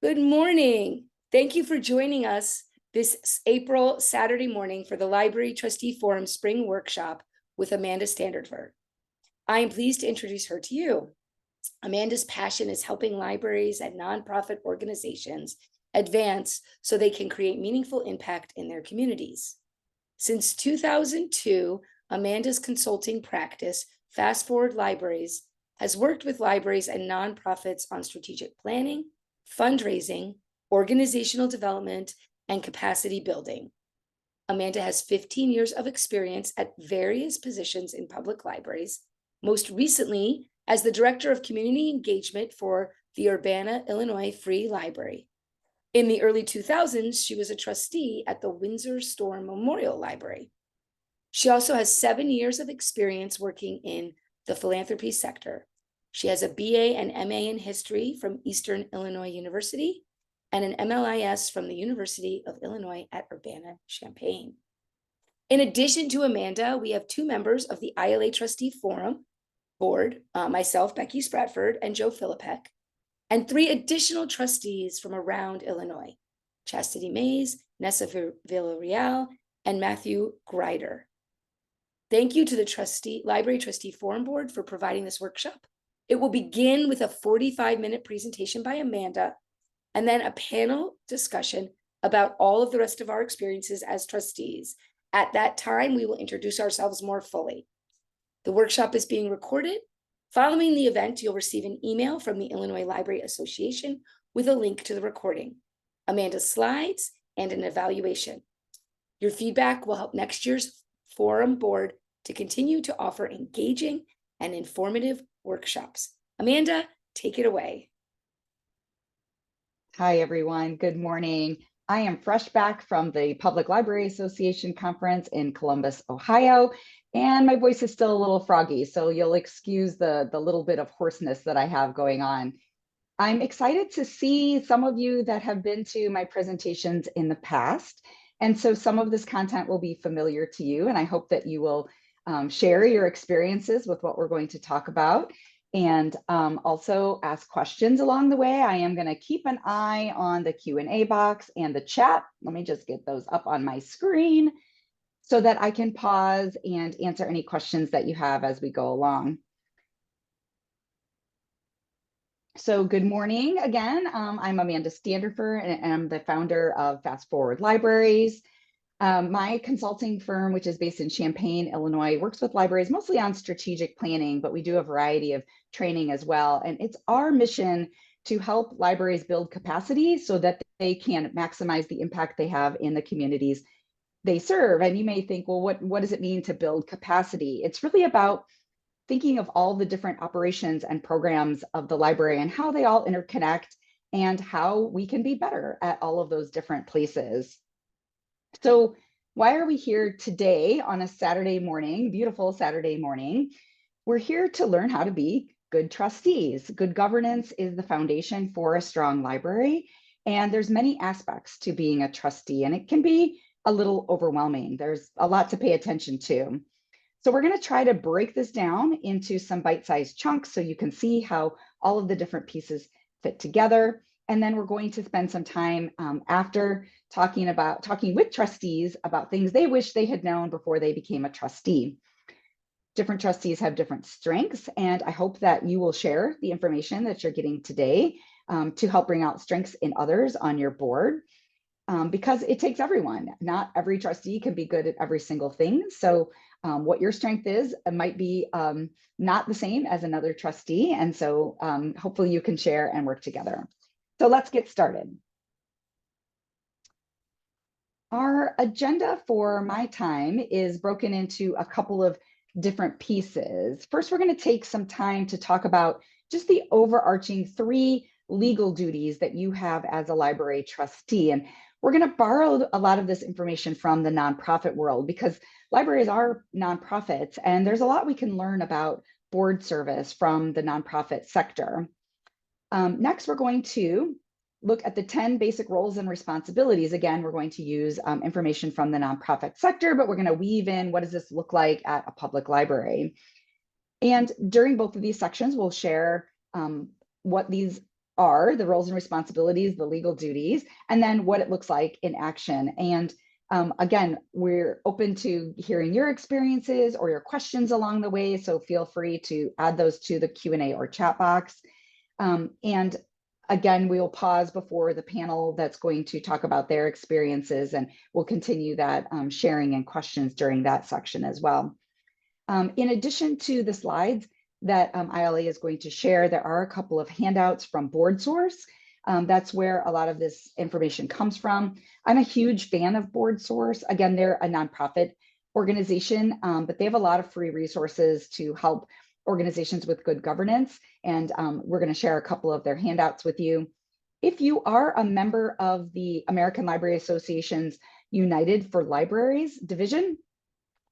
Good morning. Thank you for joining us this April Saturday morning for the Library Trustee Forum Spring Workshop with Amanda Standerfer. I am pleased to introduce her to you. Amanda's passion is helping libraries and nonprofit organizations advance so they can create meaningful impact in their communities. Since 2002, Amanda's consulting practice, Fast Forward Libraries, has worked with libraries and nonprofits on strategic planning, fundraising, organizational development, and capacity building. Amanda has 15 years of experience at various positions in public libraries, most recently as the Director of Community Engagement for the Urbana, Illinois Free Library. In the early 2000s, she was a trustee at the Windsor Storm Memorial Library. She also has 7 years of experience working in the philanthropy sector. She has a BA and MA in history from Eastern Illinois University and an MLIS from the University of Illinois at Urbana-Champaign. In addition to Amanda, we have 2 members of the ILA Trustee Forum Board, myself, Becky Spratford, and Joe Philippek, and 3 additional trustees from around Illinois, Chastity Mays, Nessa Villarreal, and Matthew Greider. Thank you to the Library Trustee Forum Board for providing this workshop. It will begin with a 45-minute presentation by Amanda, and then a panel discussion about all of the rest of our experiences as trustees. At that time, we will introduce ourselves more fully. The workshop is being recorded. Following the event, you'll receive an email from the Illinois Library Association with a link to the recording, Amanda's slides, and an evaluation. Your feedback will help next year's forum board to continue to offer engaging and informative workshops. Amanda, take it away. Hi, everyone. Good morning. I am fresh back from the Public Library Association conference in Columbus, Ohio, and my voice is still a little froggy, so you'll excuse the little bit of hoarseness that I have going on. I'm excited to see some of you that have been to my presentations in the past, and so some of this content will be familiar to you, and I hope that you will share your experiences with what we're going to talk about. And also ask questions along the way. I am going to keep an eye on the Q&A box and the chat. Let me just get those up on my screen so that I can pause and answer any questions that you have as we go along. So good morning again. I'm Amanda Standerfer, and I'm the founder of Fast Forward Libraries. My consulting firm, which is based in Champaign, Illinois, works with libraries mostly on strategic planning, but we do a variety of training as well. And it's our mission to help libraries build capacity so that they can maximize the impact they have in the communities they serve. And you may think, well, what does it mean to build capacity? It's really about thinking of all the different operations and programs of the library and how they all interconnect and how we can be better at all of those different places. So why are we here today on a Saturday morning, beautiful Saturday morning? We're here to learn how to be good trustees. Good governance is the foundation for a strong library. And there's many aspects to being a trustee, and it can be a little overwhelming. There's a lot to pay attention to. So we're going to try to break this down into some bite-sized chunks so you can see how all of the different pieces fit together. And then we're going to spend some time after talking with trustees about things they wish they had known before they became a trustee. Different trustees have different strengths, and I hope that you will share the information that you're getting today to help bring out strengths in others on your board, because it takes everyone. Not every trustee can be good at every single thing. So what your strength is might be not the same as another trustee. And so hopefully you can share and work together. So let's get started. Our agenda for my time is broken into a couple of different pieces. First, we're going to take some time to talk about just the overarching 3 legal duties that you have as a library trustee. And we're going to borrow a lot of this information from the nonprofit world because libraries are nonprofits, and there's a lot we can learn about board service from the nonprofit sector. Next, we're going to look at the 10 basic roles and responsibilities. Again, we're going to use information from the nonprofit sector, but we're going to weave in what does this look like at a public library. And during both of these sections, we'll share what these are, the roles and responsibilities, the legal duties, and then what it looks like in action. And again, we're open to hearing your experiences or your questions along the way, so feel free to add those to the Q&A or chat box. And again, we will pause before the panel that's going to talk about their experiences, and we'll continue that sharing and questions during that section as well. In addition to the slides that ILA is going to share, there are a couple of handouts from BoardSource. That's where a lot of this information comes from. I'm a huge fan of BoardSource. Again, they're a nonprofit organization, but they have a lot of free resources to help organizations with good governance. And we're going to share a couple of their handouts with you. If you are a member of the American Library Association's United for Libraries division,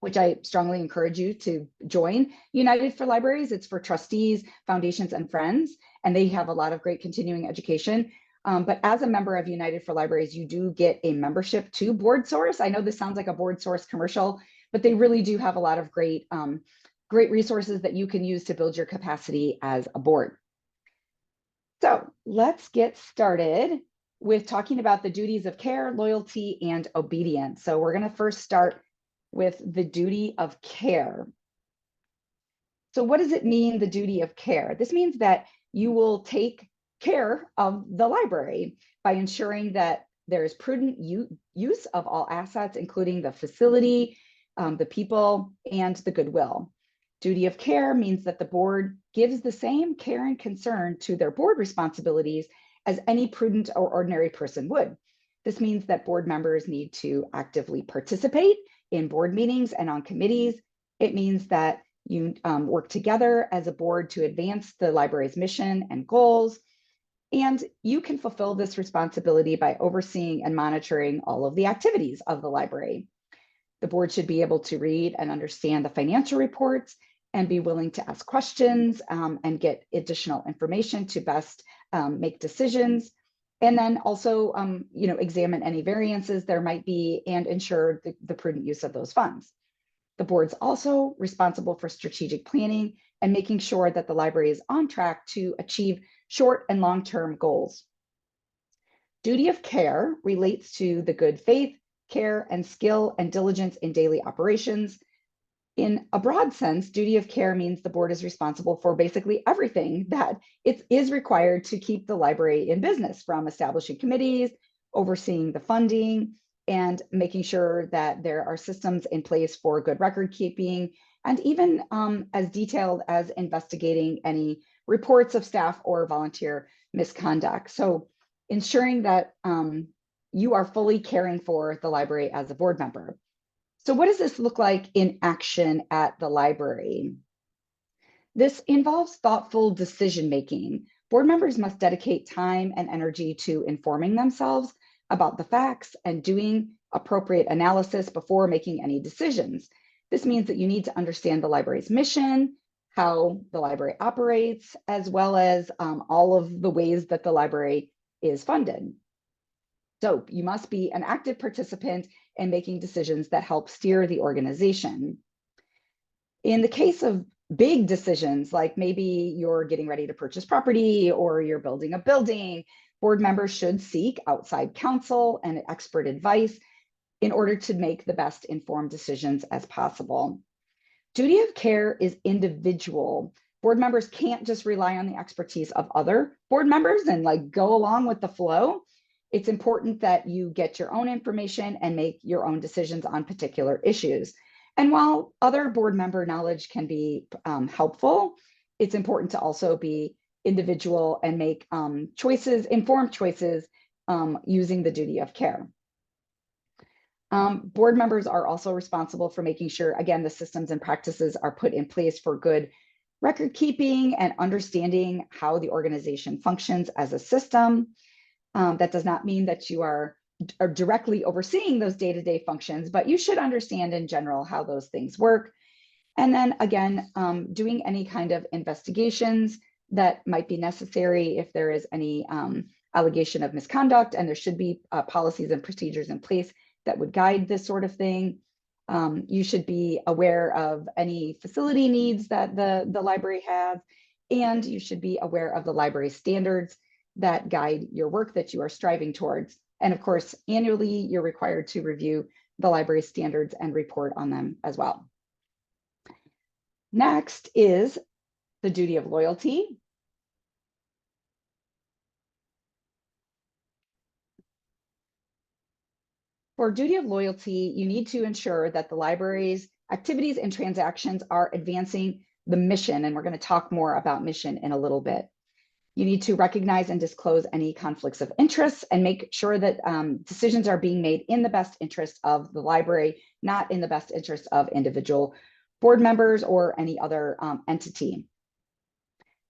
which I strongly encourage you to join United for Libraries. It's for trustees, foundations, and friends, and they have a lot of great continuing education. But as a member of United for Libraries, you do get a membership to BoardSource. I know this sounds like a BoardSource commercial, but they really do have a lot of great resources that you can use to build your capacity as a board. So let's get started with talking about the duties of care, loyalty, and obedience. So we're going to first start with the duty of care. So what does it mean, the duty of care? This means that you will take care of the library by ensuring that there is prudent use of all assets, including the facility, the people, and the goodwill. Duty of care means that the board gives the same care and concern to their board responsibilities as any prudent or ordinary person would. This means that board members need to actively participate in board meetings and on committees. It means that you work together as a board to advance the library's mission and goals. And you can fulfill this responsibility by overseeing and monitoring all of the activities of the library. The board should be able to read and understand the financial reports and be willing to ask questions and get additional information to best make decisions. And then also, examine any variances there might be and ensure the prudent use of those funds. The board's also responsible for strategic planning and making sure that the library is on track to achieve short and long-term goals. Duty of care relates to the good faith, care, and skill and diligence in daily operations. In a broad sense, duty of care means the board is responsible for basically everything that it is required to keep the library in business, from establishing committees, overseeing the funding, and making sure that there are systems in place for good record keeping, and even as detailed as investigating any reports of staff or volunteer misconduct. So ensuring that you are fully caring for the library as a board member. So what does this look like in action at the library? This involves thoughtful decision-making. Board members must dedicate time and energy to informing themselves about the facts and doing appropriate analysis before making any decisions. This means that you need to understand the library's mission, how the library operates, as well as all of the ways that the library is funded. So you must be an active participant in making decisions that help steer the organization. In the case of big decisions, like maybe you're getting ready to purchase property or you're building a building, board members should seek outside counsel and expert advice in order to make the best informed decisions as possible. Duty of care is individual. Board members can't just rely on the expertise of other board members and go along with the flow. It's important that you get your own information and make your own decisions on particular issues. And while other board member knowledge can be helpful, it's important to also be individual and make informed choices using the duty of care. Board members are also responsible for making sure, again, the systems and practices are put in place for good record keeping and understanding how the organization functions as a system. That does not mean that you are directly overseeing those day-to-day functions, but you should understand in general how those things work. And then again, doing any kind of investigations that might be necessary if there is any allegation of misconduct, and there should be policies and procedures in place that would guide this sort of thing. You should be aware of any facility needs that the library has, and you should be aware of the library standards that guide your work that you are striving towards. And of course, annually, you're required to review the library standards and report on them as well. Next is the duty of loyalty. For duty of loyalty, you need to ensure that the library's activities and transactions are advancing the mission, and we're going to talk more about mission in a little bit. You need to recognize and disclose any conflicts of interest and make sure that decisions are being made in the best interest of the library, not in the best interest of individual board members or any other entity.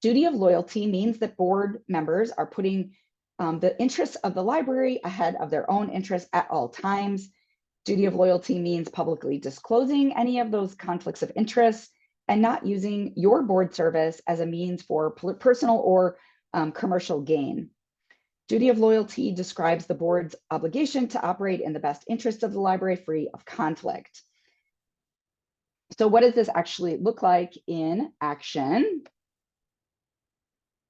Duty of loyalty means that board members are putting the interests of the library ahead of their own interests at all times. Duty of loyalty means publicly disclosing any of those conflicts of interest and not using your board service as a means for personal or commercial gain. Duty of loyalty describes the board's obligation to operate in the best interest of the library, free of conflict. So what does this actually look like in action?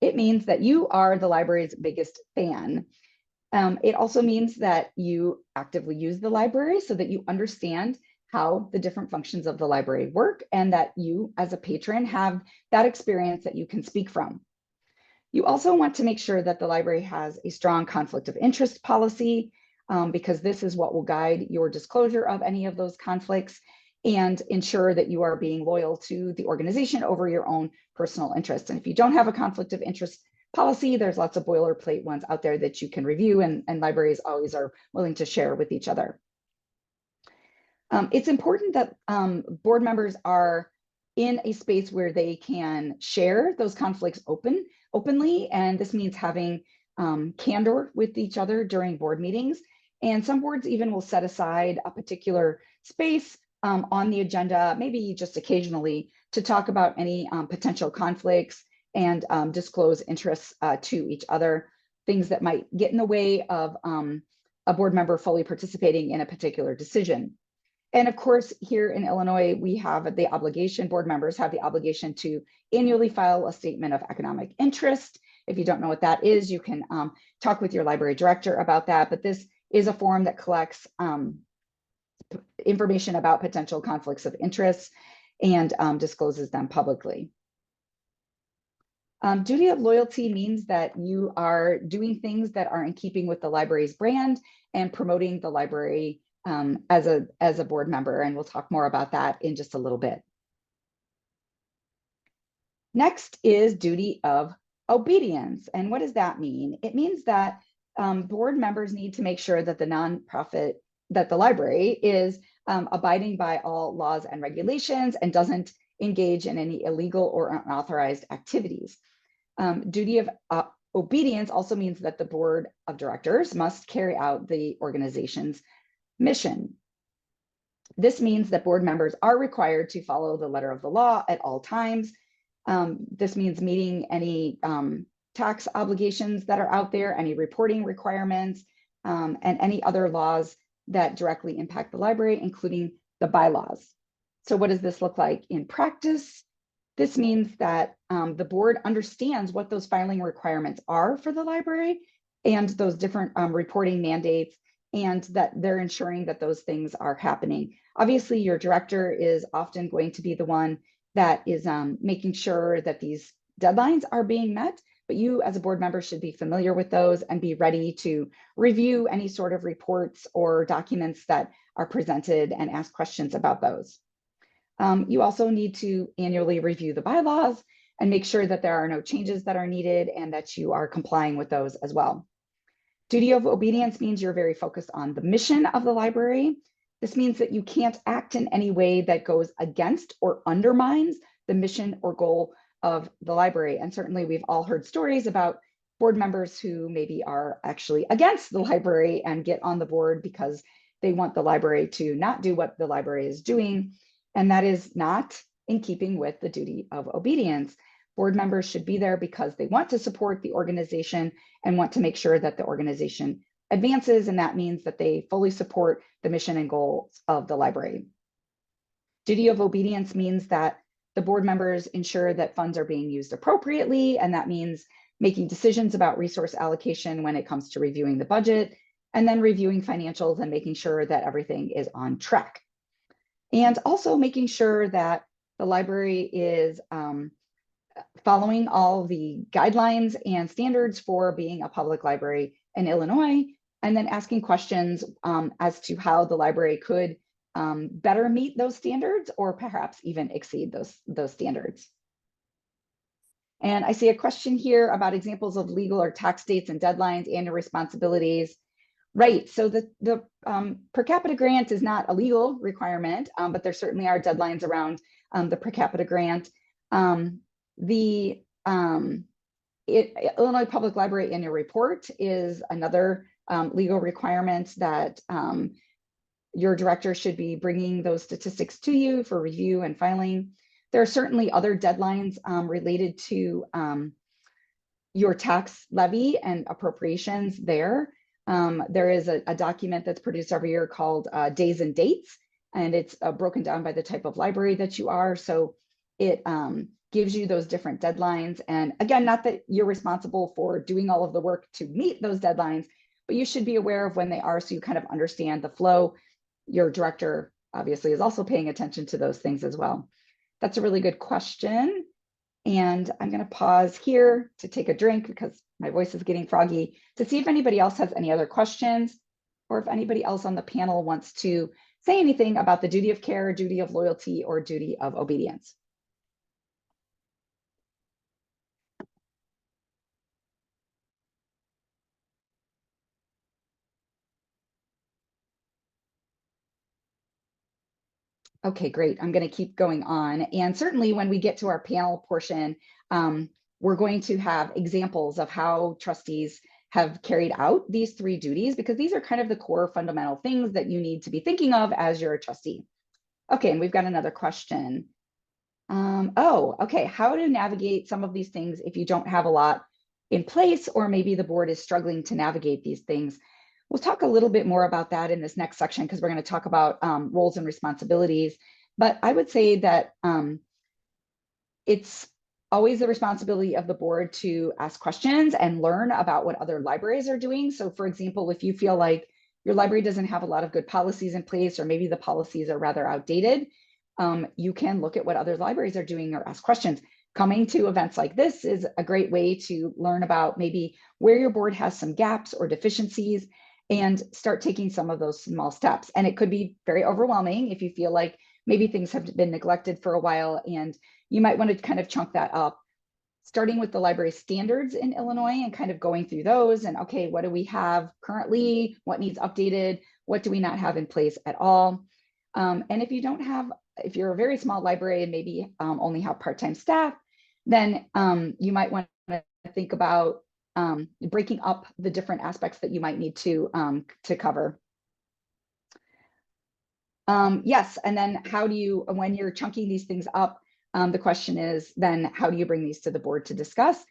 It means that you are the library's biggest fan. It also means that you actively use the library so that you understand how the different functions of the library work and that you as a patron have that experience that you can speak from. You also want to make sure that the library has a strong conflict of interest policy because this is what will guide your disclosure of any of those conflicts and ensure that you are being loyal to the organization over your own personal interests. And if you don't have a conflict of interest policy, there's lots of boilerplate ones out there that you can review, and libraries always are willing to share with each other. It's important that board members are in a space where they can share those conflicts openly, and this means having candor with each other during board meetings. And some boards even will set aside a particular space on the agenda, maybe just occasionally, to talk about any potential conflicts and disclose interests to each other, things that might get in the way of a board member fully participating in a particular decision. And of course, here in Illinois, we have the obligation, board members have the obligation to annually file a statement of economic interest. If you don't know what that is, you can talk with your library director about that, but this is a form that collects information about potential conflicts of interest and discloses them publicly. Duty of loyalty means that you are doing things that are in keeping with the library's brand and promoting the library as a board member, and we'll talk more about that in just a little bit. Next is duty of obedience. And what does that mean? It means that board members need to make sure that the nonprofit, that the library is abiding by all laws and regulations and doesn't engage in any illegal or unauthorized activities. Duty of obedience also means that the board of directors must carry out the organization's mission. This means that board members are required to follow the letter of the law at all times. This means meeting any tax obligations that are out there, any reporting requirements, and any other laws that directly impact the library, including the bylaws. So what does this look like in practice? This means that the board understands what those filing requirements are for the library and those different reporting mandates, and that they're ensuring that those things are happening. Obviously, your director is often going to be the one that is making sure that these deadlines are being met, but you as a board member should be familiar with those and be ready to review any sort of reports or documents that are presented and ask questions about those. You also need to annually review the bylaws and make sure that there are no changes that are needed and that you are complying with those as well. Duty of obedience means you're very focused on the mission of the library. This means that you can't act in any way that goes against or undermines the mission or goal of the library. And certainly we've all heard stories about board members who maybe are actually against the library and get on the board because they want the library to not do what the library is doing. And that is not in keeping with the duty of obedience. Board members should be there because they want to support the organization and want to make sure that the organization advances, and that means that they fully support the mission and goals of the library. Duty of obedience means that the board members ensure that funds are being used appropriately, and that means making decisions about resource allocation when it comes to reviewing the budget, and then reviewing financials and making sure that everything is on track. And also making sure that the library is following all the guidelines and standards for being a public library in Illinois, and then asking questions as to how the library could better meet those standards or perhaps even exceed those standards. And I see a question here about examples of legal or tax dates and deadlines and your responsibilities. Right, so the per capita grant is not a legal requirement, but there certainly are deadlines around the per capita grant. The Illinois Public Library Annual Report is another legal requirement that your director should be bringing those statistics to you for review and filing. There are certainly other deadlines related to your tax levy and appropriations there. There is a document that's produced every year called Days and Dates, and it's broken down by the type of library that you are. So it gives you those different deadlines. And again, not that you're responsible for doing all of the work to meet those deadlines, but you should be aware of when they are so you kind of understand the flow. Your director obviously is also paying attention to those things as well. That's a really good question. And I'm going to pause here to take a drink because my voice is getting froggy, to see if anybody else has any other questions, or if anybody else on the panel wants to say anything about the duty of care, duty of loyalty, or duty of obedience. Okay, great. I'm going to keep going on. And certainly when we get to our panel portion, we're going to have examples of how trustees have carried out these three duties, because these are kind of the core fundamental things that you need to be thinking of as you're a trustee. Okay, and we've got another question. Okay, how to navigate some of these things if you don't have a lot in place, or maybe the board is struggling to navigate these things. We'll talk a little bit more about that in this next section, because we're going to talk about roles and responsibilities. But I would say that it's always the responsibility of the board to ask questions and learn about what other libraries are doing. So for example, if you feel like your library doesn't have a lot of good policies in place, or maybe the policies are rather outdated, you can look at what other libraries are doing or ask questions. Coming to events like this is a great way to learn about maybe where your board has some gaps or deficiencies, and start taking some of those small steps. And it could be very overwhelming if you feel like maybe things have been neglected for a while, and you might want to kind of chunk that up, starting with the library standards in Illinois and kind of going through those. And okay, what do we have currently? What needs updated? What do we not have in place at all? And if you don't have, if you're a very small library and maybe only have part-time staff, then you might want to think about breaking up the different aspects that you might need to cover. Yes, and then how do you, when you're chunking these things up, the question is then how do you bring these to the board to discuss?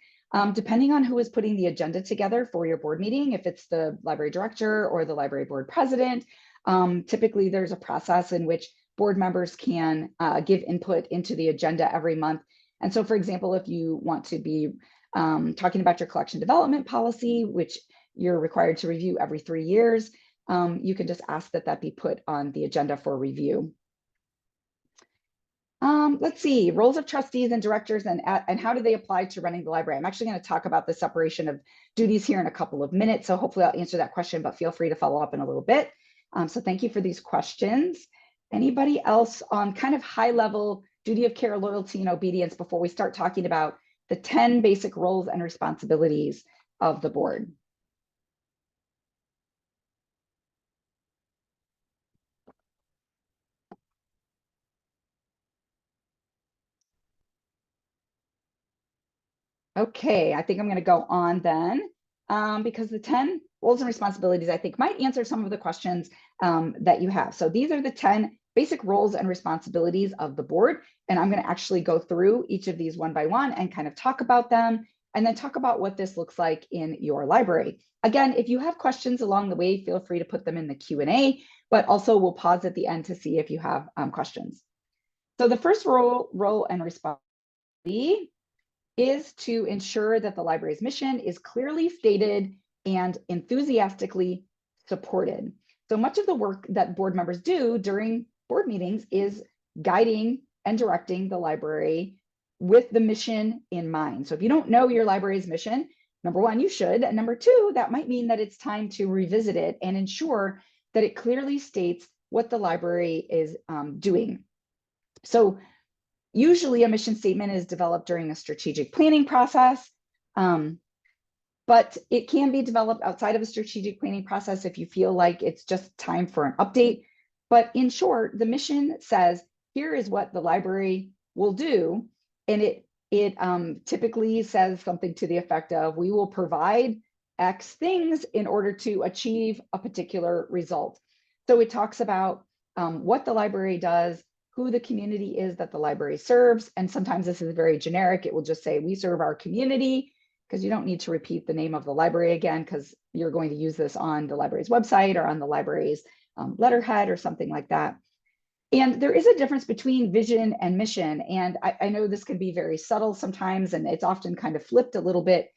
Depending on who is putting the agenda together for your board meeting, if it's the library director or the library board president, typically there's a process in which board members can give input into the agenda every month. And so, for example, if you want to be talking about your collection development policy, which you're required to review every 3 years, you can just ask that that be put on the agenda for review. Let's see, roles of trustees and directors and how do they apply to running the library? I'm actually going to talk about the separation of duties here in a couple of minutes, so hopefully I'll answer that question, but feel free to follow up in a little bit. So thank you for these questions. Anybody else on kind of high level duty of care, loyalty, and obedience before we start talking about the 10 basic roles and responsibilities of the board? Okay, I think I'm going to go on then, because the 10 roles and responsibilities, I think, might answer some of the questions that you have. So these are the 10 basic roles and responsibilities of the board. And I'm going to actually go through each of these one by one and kind of talk about them, and then talk about what this looks like in your library. Again, if you have questions along the way, feel free to put them in the Q&A, but also we'll pause at the end to see if you have questions. So the first role and responsibility is to ensure that the library's mission is clearly stated and enthusiastically supported. So much of the work that board members do during board meetings is guiding and directing the library with the mission in mind. So if you don't know your library's mission, number one, you should. And number two, that might mean that it's time to revisit it and ensure that it clearly states what the library is doing. So usually a mission statement is developed during a strategic planning process, but it can be developed outside of a strategic planning process if you feel like it's just time for an update. But in short, the mission says, here is what the library will do. And it typically says something to the effect of, we will provide X things in order to achieve a particular result. So it talks about what the library does, who the community is that the library serves. And sometimes this is very generic. It will just say, we serve our community, because you don't need to repeat the name of the library again, because you're going to use this on the library's website or on the library's letterhead or something like that. And there is a difference between vision and mission. And I know this can be very subtle sometimes, and it's often kind of flipped a little bit.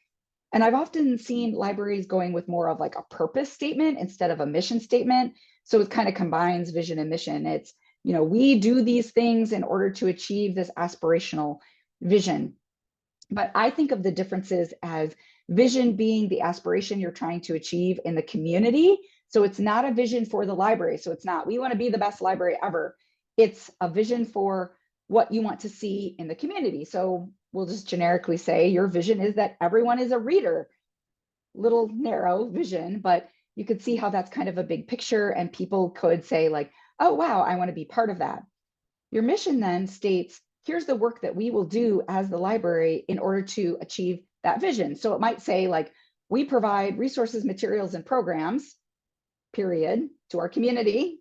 And I've often seen libraries going with more of like a purpose statement instead of a mission statement. So it kind of combines vision and mission. It's, you know, we do these things in order to achieve this aspirational vision. But I think of the differences as vision being the aspiration you're trying to achieve in the community. So it's not a vision for the library. So it's not, we want to be the best library ever. It's a vision for what you want to see in the community. So we'll just generically say your vision is that everyone is a reader. Little narrow vision, but you could see how that's kind of a big picture, and people could say like, oh, wow, I want to be part of that. Your mission then states, here's the work that we will do as the library in order to achieve that vision. So it might say like, we provide resources, materials, and programs, period, to our community.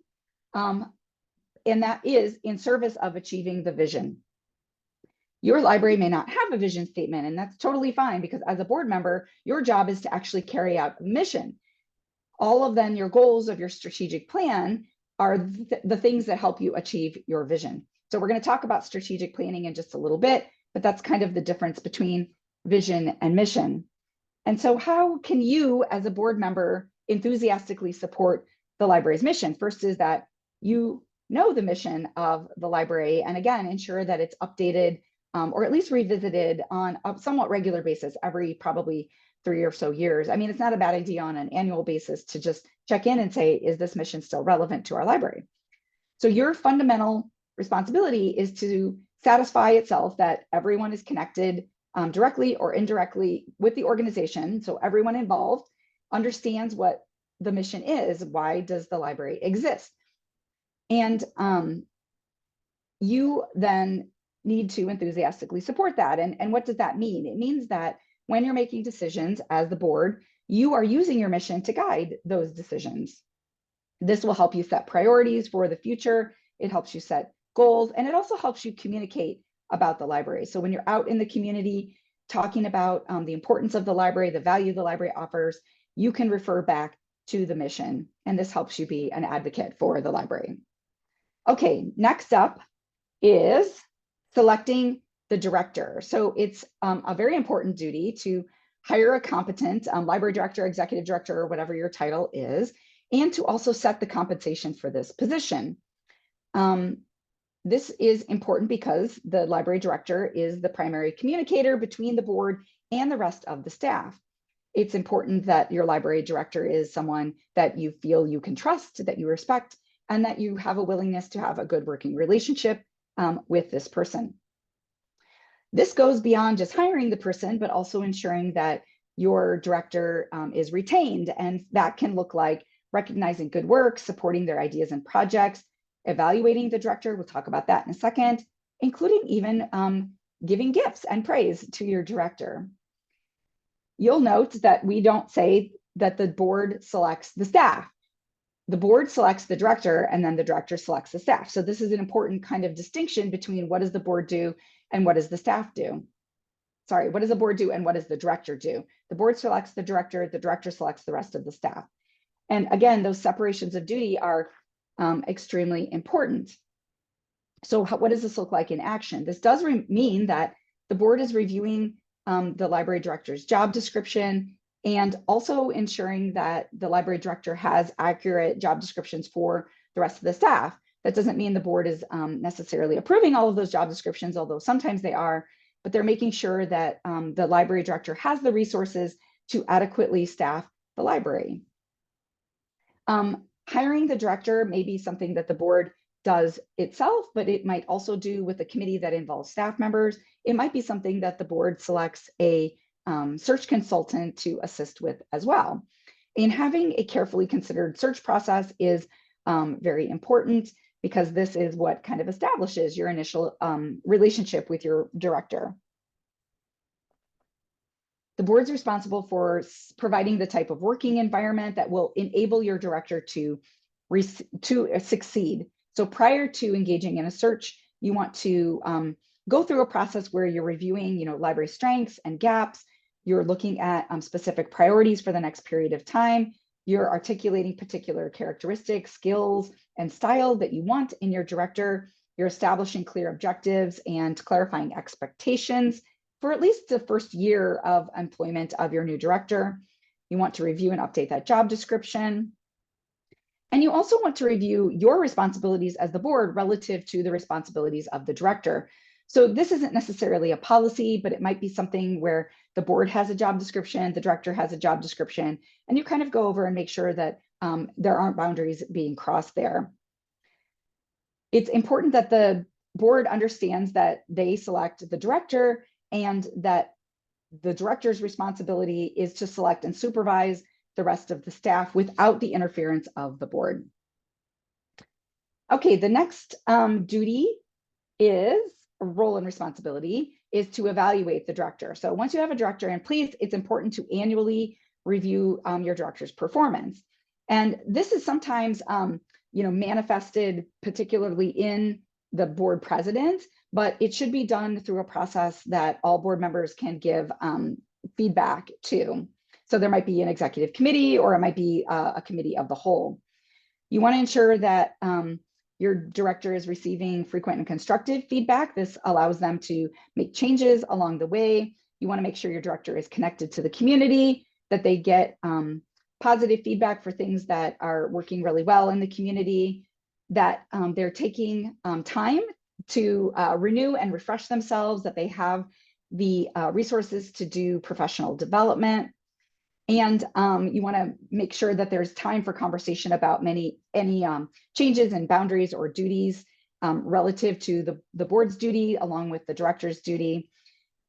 And that is in service of achieving the vision. Your library may not have a vision statement, and that's totally fine, because as a board member, your job is to actually carry out the mission. All of then your goals of your strategic plan are the things that help you achieve your vision. So we're going to talk about strategic planning in just a little bit, but that's kind of the difference between vision and mission. And so how can you as a board member enthusiastically support the library's mission? First is that you know the mission of the library, and again, ensure that it's updated or at least revisited on a somewhat regular basis every probably 3 or so years. I mean, it's not a bad idea on an annual basis to just check in and say, is this mission still relevant to our library? So your fundamental responsibility is to satisfy itself that everyone is connected directly or indirectly with the organization. So everyone involved understands what the mission is. Why does the library exist? And you then need to enthusiastically support that. And what does that mean? It means that when you're making decisions as the board, you are using your mission to guide those decisions. This will help you set priorities for the future. It helps you set goals, and it also helps you communicate about the library. So when you're out in the community talking about the importance of the library, the value the library offers, you can refer back to the mission, and this helps you be an advocate for the library. Okay, next up is selecting the director. So it's a very important duty to hire a competent library director, executive director, or whatever your title is, and to also set the compensation for this position. This is important because the library director is the primary communicator between the board and the rest of the staff. It's important that your library director is someone that you feel you can trust, that you respect, and that you have a willingness to have a good working relationship with this person. This goes beyond just hiring the person, but also ensuring that your director is retained. And that can look like recognizing good work, supporting their ideas and projects, evaluating the director. We'll talk about that in a second, including even giving gifts and praise to your director. You'll note that we don't say that the board selects the staff. The board selects the director, and then the director selects the staff. So this is an important kind of distinction between what does the board do and what does the staff do. Sorry, what does the board do and what does the director do? The board selects the director selects the rest of the staff. And again, those separations of duty are extremely important. So what does this look like in action? This does mean that the board is reviewing the library director's job description, and also ensuring that the library director has accurate job descriptions for the rest of the staff. That doesn't mean the board is necessarily approving all of those job descriptions, although sometimes they are, but they're making sure that the library director has the resources to adequately staff the library. Hiring the director may be something that the board does itself, but it might also do with a committee that involves staff members. It might be something that the board selects a search consultant to assist with as well. And having a carefully considered search process is very important, because this is what kind of establishes your initial relationship with your director. The board's responsible for providing the type of working environment that will enable your director to succeed. So prior to engaging in a search, you want to go through a process where you're reviewing, library strengths and gaps. You're looking at specific priorities for the next period of time. You're articulating particular characteristics, skills, and style that you want in your director. You're establishing clear objectives and clarifying expectations for at least the first year of employment of your new director. You want to review and update that job description. And you also want to review your responsibilities as the board relative to the responsibilities of the director. So this isn't necessarily a policy, but it might be something where the board has a job description, the director has a job description, and you kind of go over and make sure that there aren't boundaries being crossed there. It's important that the board understands that they select the director and that the director's responsibility is to select and supervise the rest of the staff without the interference of the board. Okay, the next duty is a role and responsibility is to evaluate the director. So once you have a director in place, it's important to annually review your director's performance. And this is sometimes manifested particularly in the board president, but it should be done through a process that all board members can give feedback to. So there might be an executive committee, or it might be a committee of the whole. You want to ensure that your director is receiving frequent and constructive feedback. This allows them to make changes along the way. You want to make sure your director is connected to the community, that they get positive feedback for things that are working really well in the community, that they're taking time to renew and refresh themselves, that they have the resources to do professional development. And you want to make sure that there's time for conversation about any changes and boundaries or duties relative to the board's duty along with the director's duty.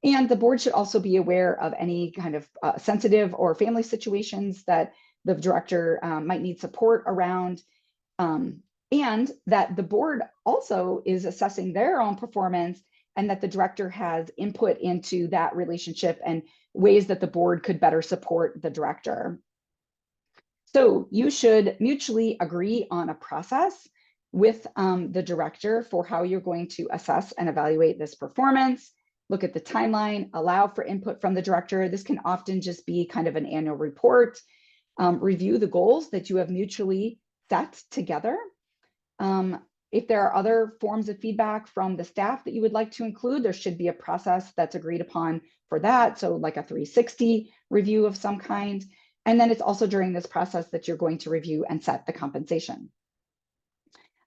And the board should also be aware of any kind of sensitive or family situations that the director might need support around. And that the board also is assessing their own performance, and that the director has input into that relationship and ways that the board could better support the director. So you should mutually agree on a process with the director for how you're going to assess and evaluate this performance. Look at the timeline, allow for input from the director. This can often just be kind of an annual report. Review the goals that you have mutually set together. If there are other forms of feedback from the staff that you would like to include, there should be a process that's agreed upon for that. So like a 360 review of some kind. And then it's also during this process that you're going to review and set the compensation.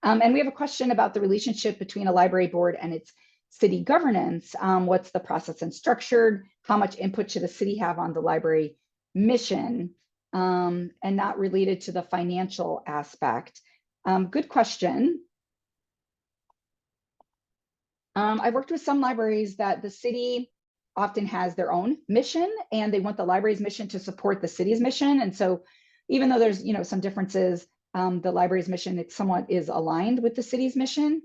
And we have a question about the relationship between a library board and its city governance. What's the process and structured? How much input should a city have on the library mission? And not related to the financial aspect. Good question. I've worked with some libraries that the city often has their own mission, and they want the library's mission to support the city's mission. And so even though there's some differences, the library's mission somewhat is aligned with the city's mission.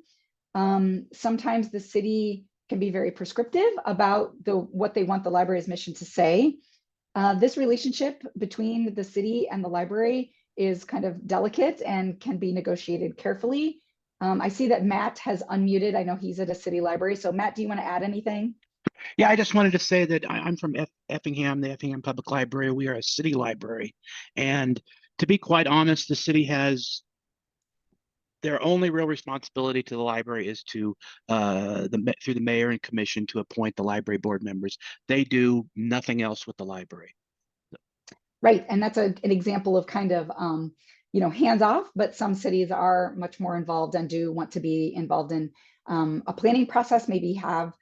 Sometimes the city can be very prescriptive about what they want the library's mission to say. This relationship between the city and the library is kind of delicate and can be negotiated carefully. I see that Matt has unmuted. I know he's at a city library. So Matt, do you want to add anything? Yeah, I just wanted to say that I'm from Effingham, the Effingham Public Library. We are a city library. And to be quite honest, the city has Their only real responsibility to the library is to through the mayor and commission to appoint the library board members. They do nothing else with the library. Right, and that's an example of kind of hands off, but some cities are much more involved and do want to be involved in a planning process, maybe have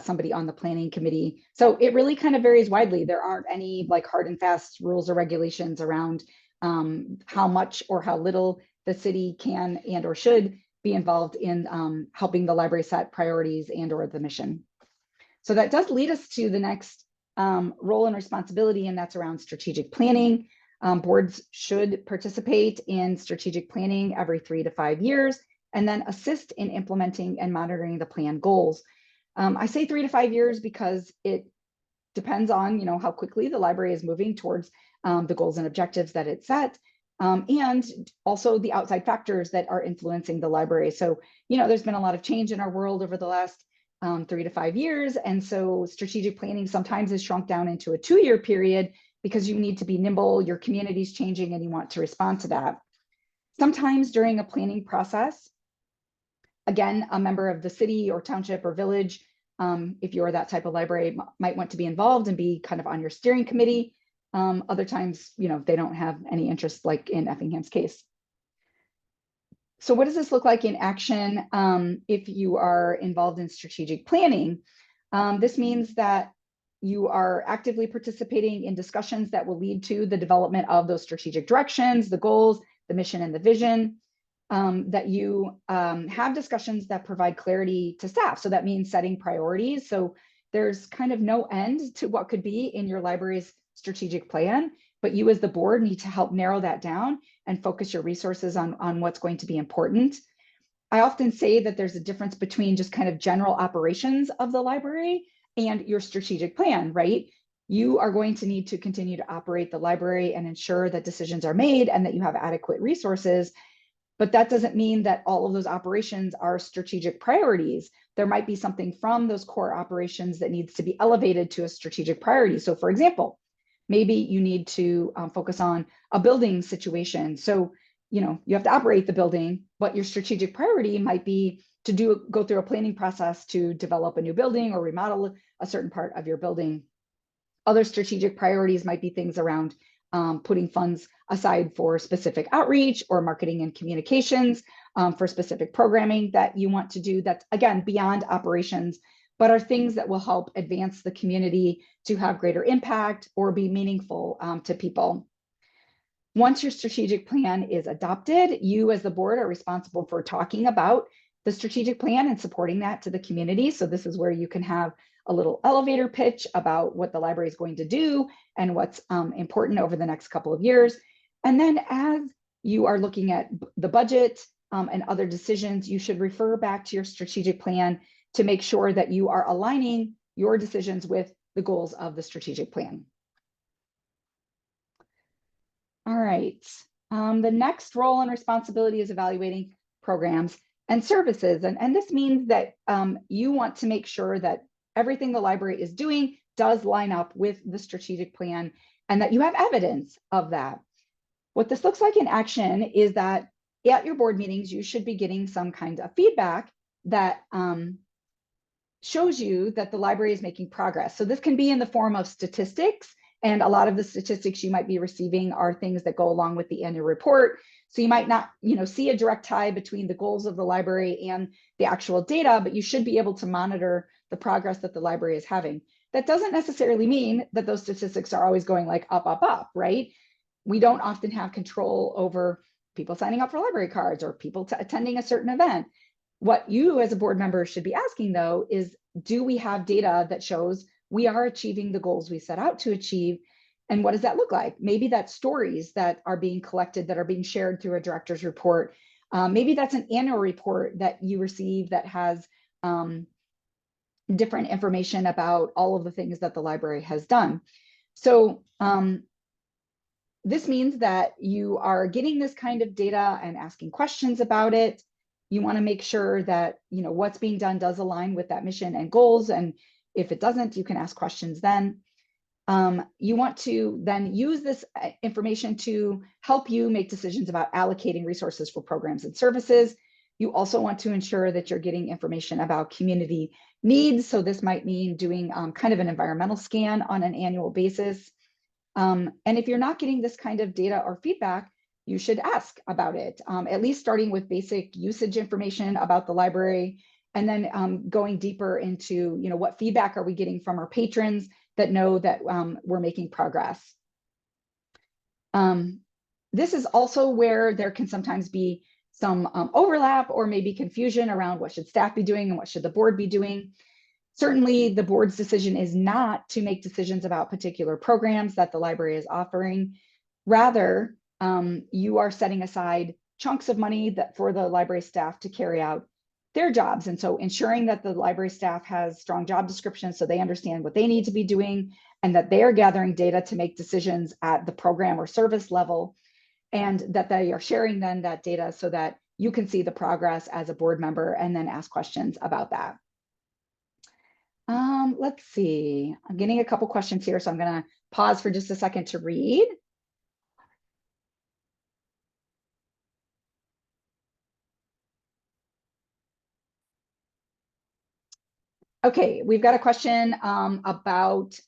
somebody on the planning committee. So it really kind of varies widely. There aren't any like hard and fast rules or regulations around how much or how little the city can and or should be involved in helping the library set priorities and or the mission. So that does lead us to the next role and responsibility, and that's around strategic planning. Boards should participate in strategic planning every 3 to 5 years, and then assist in implementing and monitoring the plan goals. I say 3 to 5 years because it depends on how quickly the library is moving towards the goals and objectives that it set, and also the outside factors that are influencing the library. So there's been a lot of change in our world over the last 3 to 5 years. And so strategic planning sometimes is shrunk down into a 2-year period because you need to be nimble, your community's changing and you want to respond to that. Sometimes during a planning process, again, a member of the city or township or village, if you're that type of library, might want to be involved and be kind of on your steering committee. Other times, they don't have any interest, like in Effingham's case. So what does this look like in action if you are involved in strategic planning? This means that you are actively participating in discussions that will lead to the development of those strategic directions, the goals, the mission, and the vision, that you have discussions that provide clarity to staff. So that means setting priorities. So there's kind of no end to what could be in your library's strategic plan, but you as the board need to help narrow that down and focus your resources on what's going to be important. I often say that there's a difference between just kind of general operations of the library and your strategic plan, right? You are going to need to continue to operate the library and ensure that decisions are made and that you have adequate resources. But that doesn't mean that all of those operations are strategic priorities. There might be something from those core operations that needs to be elevated to a strategic priority. So for example, maybe you need to focus on a building situation. So, you have to operate the building, but your strategic priority might be to go through a planning process to develop a new building or remodel a certain part of your building. Other strategic priorities might be things around putting funds aside for specific outreach or marketing and communications, for specific programming that you want to do that's, again, beyond operations, but are things that will help advance the community to have greater impact or be meaningful to people. Once your strategic plan is adopted, you as the board are responsible for talking about the strategic plan and supporting that to the community. So this is where you can have a little elevator pitch about what the library is going to do and what's important over the next couple of years. And then as you are looking at the budget and other decisions, you should refer back to your strategic plan to make sure that you are aligning your decisions with the goals of the strategic plan. All right. The next role and responsibility is evaluating programs and services. And this means that you want to make sure that everything the library is doing does line up with the strategic plan and that you have evidence of that. What this looks like in action is that at your board meetings, you should be getting some kind of feedback that shows you that the library is making progress. So this can be in the form of statistics, and a lot of the statistics you might be receiving are things that go along with the annual report. So you might not, see a direct tie between the goals of the library and the actual data, but you should be able to monitor the progress that the library is having. That doesn't necessarily mean that those statistics are always going like up, up, up, right? We don't often have control over people signing up for library cards or people attending a certain event. What you as a board member should be asking, though, is do we have data that shows we are achieving the goals we set out to achieve? And what does that look like? Maybe that's stories that are being collected, that are being shared through a director's report. Maybe that's an annual report that you receive that has different information about all of the things that the library has done. So this means that you are getting this kind of data and asking questions about it. You want to make sure that what's being done does align with that mission and goals. And if it doesn't, you can ask questions then. You want to then use this information to help you make decisions about allocating resources for programs and services. You also want to ensure that you're getting information about community needs. So this might mean doing kind of an environmental scan on an annual basis. And if you're not getting this kind of data or feedback, you should ask about it, at least starting with basic usage information about the library, and then going deeper into, what feedback are we getting from our patrons that know that we're making progress. This is also where there can sometimes be some overlap or maybe confusion around what should staff be doing and what should the board be doing. Certainly, the board's decision is not to make decisions about particular programs that the library is offering. Rather, you are setting aside chunks of money for the library staff to carry out their jobs. And so ensuring that the library staff has strong job descriptions so they understand what they need to be doing and that they are gathering data to make decisions at the program or service level, and that they are sharing then that data so that you can see the progress as a board member and then ask questions about that. Let's see, I'm getting a couple questions here, so I'm going to pause for just a second to read. Okay, we've got a question about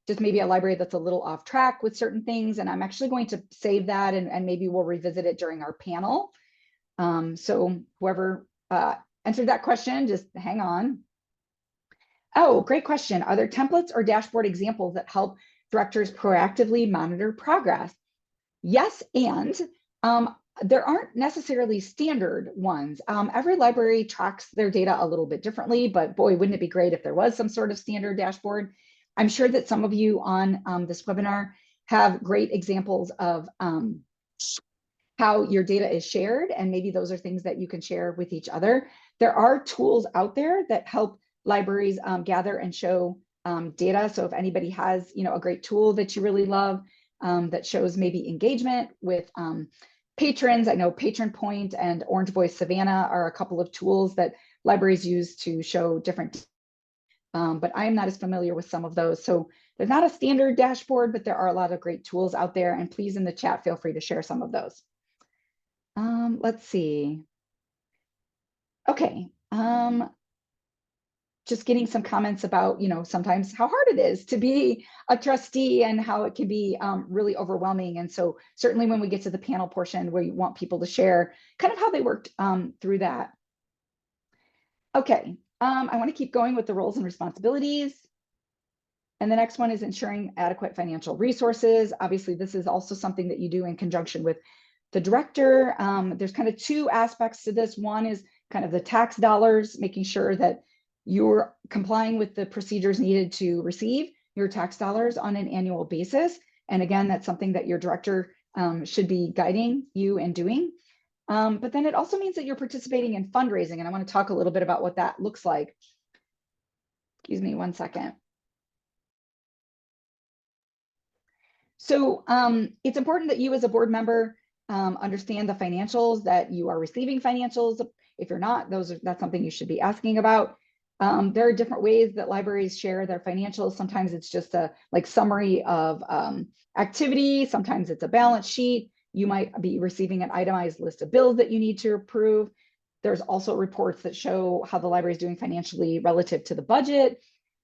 just maybe a library that's a little off track with certain things, and I'm actually going to save that and maybe we'll revisit it during our panel. So whoever answered that question, just hang on. Oh, great question. Are there templates or dashboard examples that help directors proactively monitor progress? Yes, and there aren't necessarily standard ones. Every library tracks their data a little bit differently, but boy, wouldn't it be great if there was some sort of standard dashboard. I'm sure that some of you on this webinar have great examples of how your data is shared, and maybe those are things that you can share with each other. There are tools out there that help libraries gather and show data. So if anybody has, a great tool that you really love that shows maybe engagement with patrons, I know Patron Point and Orange Voice Savannah are a couple of tools that libraries use to show different, but I am not as familiar with some of those. So there's not a standard dashboard, but there are a lot of great tools out there, and please in the chat, feel free to share some of those. Let's see. Okay. Just getting some comments about, sometimes how hard it is to be a trustee and how it can be really overwhelming. And so certainly when we get to the panel portion where you want people to share kind of how they worked through that. Okay, I want to keep going with the roles and responsibilities. And the next one is ensuring adequate financial resources. Obviously, this is also something that you do in conjunction with the director. There's kind of two aspects to this. One is kind of the tax dollars, making sure that you're complying with the procedures needed to receive your tax dollars on an annual basis. And again, that's something that your director should be guiding you in doing. But then it also means that you're participating in fundraising. And I want to talk a little bit about what that looks like. Excuse me one second. So it's important that you as a board member understand the financials, that you are receiving financials. If you're not, that's something you should be asking about. There are different ways that libraries share their financials. Sometimes it's just a summary of activity. Sometimes it's a balance sheet. You might be receiving an itemized list of bills that you need to approve. There's also reports that show how the library is doing financially relative to the budget.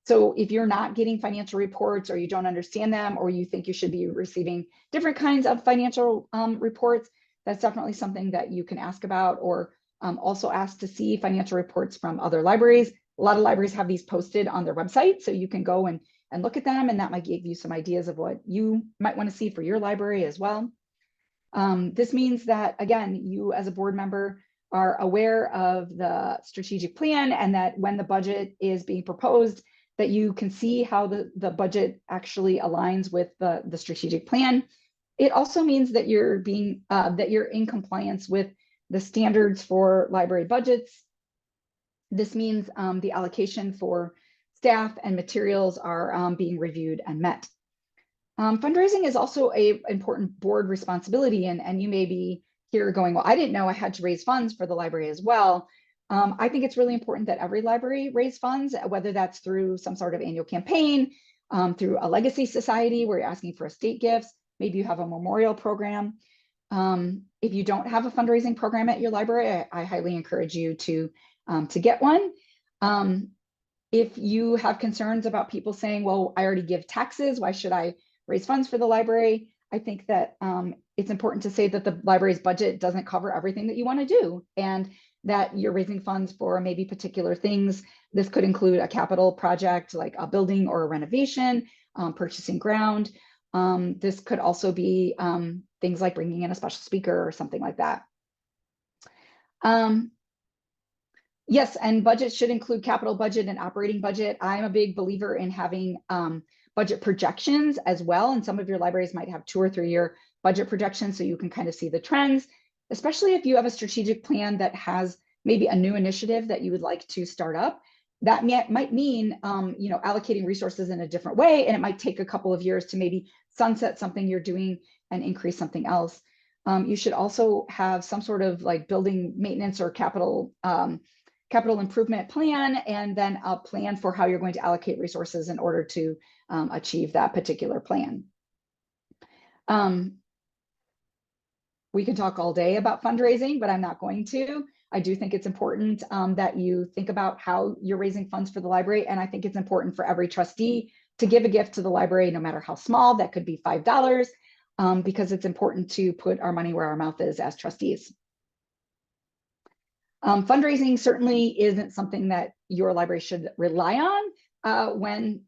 So if you're not getting financial reports, or you don't understand them, or you think you should be receiving different kinds of financial reports, that's definitely something that you can ask about, or also ask to see financial reports from other libraries. A lot of libraries have these posted on their website, so you can go and look at them, and that might give you some ideas of what you might want to see for your library as well. This means that, again, you as a board member are aware of the strategic plan, and that when the budget is being proposed, that you can see how the budget actually aligns with the strategic plan. It also means that you're in compliance with the standards for library budgets. This means the allocation for staff and materials are being reviewed and met. Fundraising is also an important board responsibility, and you may be here going, well, I didn't know I had to raise funds for the library as well. I think it's really important that every library raise funds, whether that's through some sort of annual campaign, through a legacy society where you're asking for estate gifts, maybe you have a memorial program. If you don't have a fundraising program at your library, I highly encourage you to get one. If you have concerns about people saying, well, I already give taxes, why should I raise funds for the library? I think that it's important to say that the library's budget doesn't cover everything that you want to do, and that you're raising funds for maybe particular things. This could include a capital project like a building or a renovation, purchasing ground. This could also be things like bringing in a special speaker or something like that. Yes, and budget should include capital budget and operating budget. I'm a big believer in having budget projections as well. And some of your libraries might have 2 or 3 year budget projections so you can kind of see the trends, especially if you have a strategic plan that has maybe a new initiative that you would like to start up. That might mean allocating resources in a different way, and it might take a couple of years to maybe sunset something you're doing and increase something else. You should also have some sort of like building maintenance or capital improvement plan, and then a plan for how you're going to allocate resources in order to achieve that particular plan. We can talk all day about fundraising, but I'm not going to. I do think it's important that you think about how you're raising funds for the library. And I think it's important for every trustee to give a gift to the library, no matter how small. That could be $5, because it's important to put our money where our mouth is as trustees. Fundraising certainly isn't something that your library should rely on when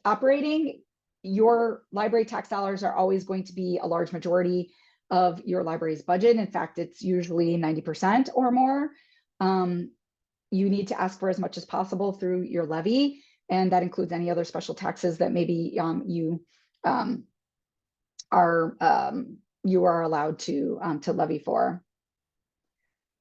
operating. Your library tax dollars are always going to be a large majority of your library's budget. In fact, it's usually 90% or more. You need to ask for as much as possible through your levy, and that includes any other special taxes that maybe you are allowed to levy for.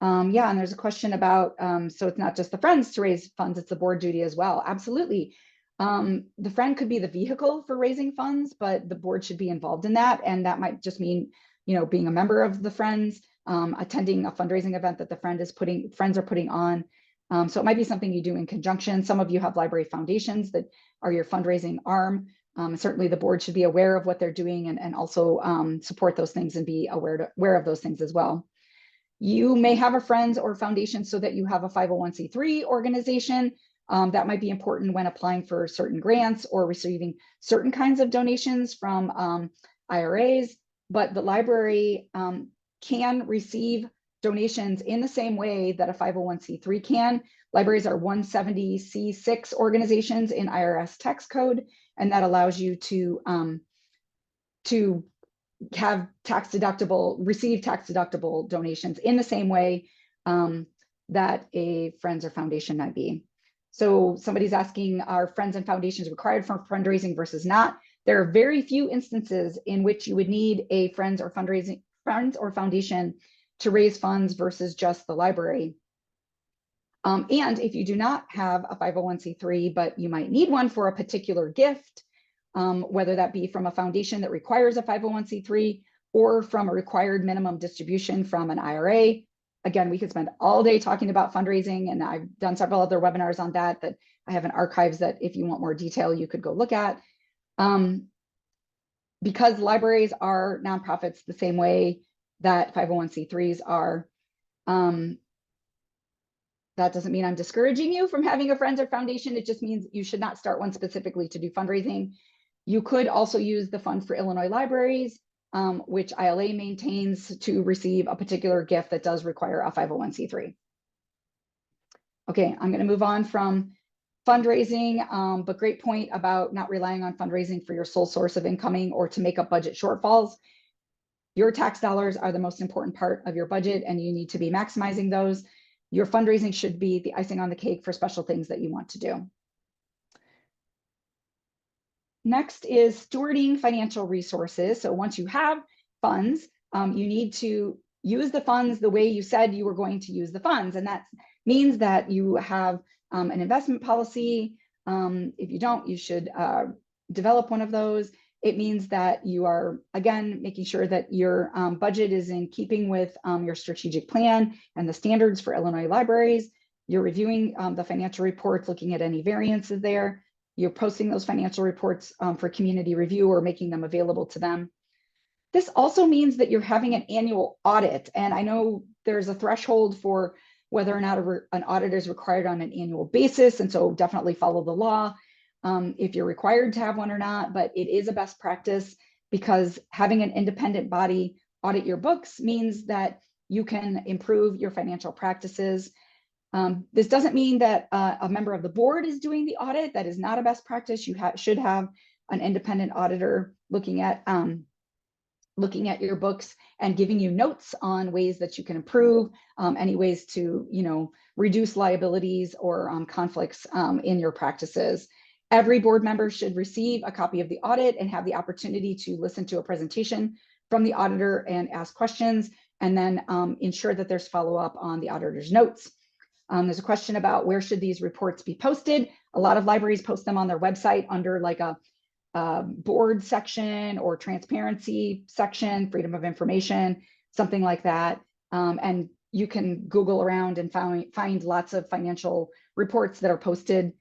Yeah, and there's a question about, so it's not just the Friends to raise funds, it's the board duty as well. Absolutely. The Friend could be the vehicle for raising funds, but the board should be involved in that. And that might just mean, being a member of the Friends, attending a fundraising event that the Friends are putting on. So it might be something you do in conjunction. Some of you have library foundations that are your fundraising arm. Certainly the board should be aware of what they're doing and also support those things and be aware of those things as well. You may have a Friends or foundation so that you have a 501c3 organization. That might be important when applying for certain grants or receiving certain kinds of donations from IRAs, but the library can receive donations in the same way that a 501c3 can. Libraries are 170c6 organizations in IRS tax code, and that allows you to have receive tax deductible donations in the same way that a Friends or foundation might be. So somebody's asking, are Friends and foundations required for fundraising versus not? There are very few instances in which you would need a Friends or foundation to raise funds versus just the library. And if you do not have a 501c3, but you might need one for a particular gift, whether that be from a foundation that requires a 501c3 or from a required minimum distribution from an IRA. Again, we could spend all day talking about fundraising, and I've done several other webinars on that I have in archives that if you want more detail, you could go look at. Because libraries are nonprofits the same way that 501c3s are, that doesn't mean I'm discouraging you from having a Friends or foundation. It just means you should not start one specifically to do fundraising. You could also use the Fund for Illinois Libraries, which ILA maintains, to receive a particular gift that does require a 501c3. Okay, I'm going to move on from fundraising, but great point about not relying on fundraising for your sole source of incoming or to make up budget shortfalls. Your tax dollars are the most important part of your budget, and you need to be maximizing those. Your fundraising should be the icing on the cake for special things that you want to do. Next is stewarding financial resources. So once you have funds, you need to use the funds the way you said you were going to use the funds. And that means that you have an investment policy. If you don't, you should develop one of those. It means that you are, again, making sure that your budget is in keeping with your strategic plan and the standards for Illinois libraries. You're reviewing the financial reports, looking at any variances there. You're posting those financial reports for community review or making them available to them. This also means that you're having an annual audit. And I know there's a threshold for whether or not an audit is required on an annual basis. And so definitely follow the law if you're required to have one or not, but it is a best practice because having an independent body audit your books means that you can improve your financial practices. This doesn't mean that a member of the board is doing the audit. That is not a best practice. You should have an independent auditor looking at your books and giving you notes on ways that you can improve, any ways to, reduce liabilities or conflicts in your practices. Every board member should receive a copy of the audit and have the opportunity to listen to a presentation from the auditor and ask questions, and then ensure that there's follow-up on the auditor's notes. There's a question about where should these reports be posted. A lot of libraries post them on their website under like a board section or transparency section, freedom of information, something like that. And you can Google around and find lots of financial reports that are posted.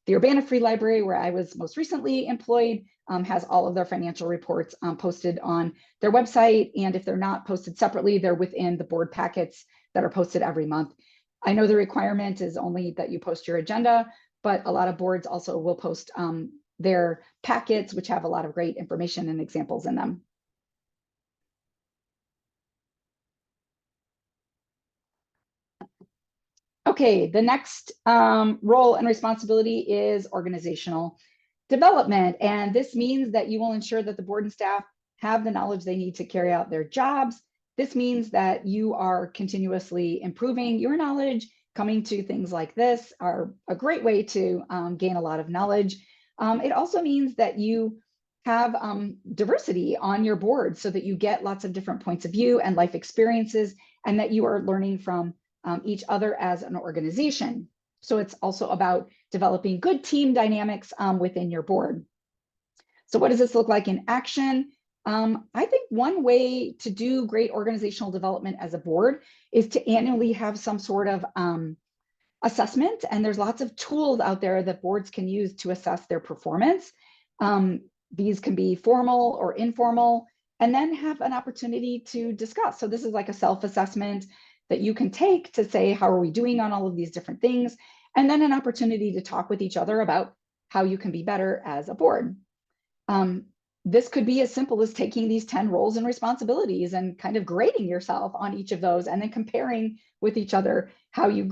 The Urbana Free Library, where I was most recently employed, has all of their financial reports posted on their website. And if they're not posted separately, they're within the board packets that are posted every month. I know the requirement is only that you post your agenda, but a lot of boards also will post their packets, which have a lot of great information and examples in them. Okay, the next role and responsibility is organizational development. And this means that you will ensure that the board and staff have the knowledge they need to carry out their jobs. This means that you are continuously improving your knowledge. Coming to things like this are a great way to gain a lot of knowledge. It also means that you have diversity on your board so that you get lots of different points of view and life experiences, and that you are learning from each other as an organization. So it's also about developing good team dynamics within your board. So what does this look like in action? I think one way to do great organizational development as a board is to annually have some sort of assessment. And there's lots of tools out there that boards can use to assess their performance. These can be formal or informal, and then have an opportunity to discuss. So this is like a self-assessment that you can take to say, how are we doing on all of these different things? And then an opportunity to talk with each other about how you can be better as a board. This could be as simple as taking these 10 roles and responsibilities and kind of grading yourself on each of those, and then comparing with each other how you're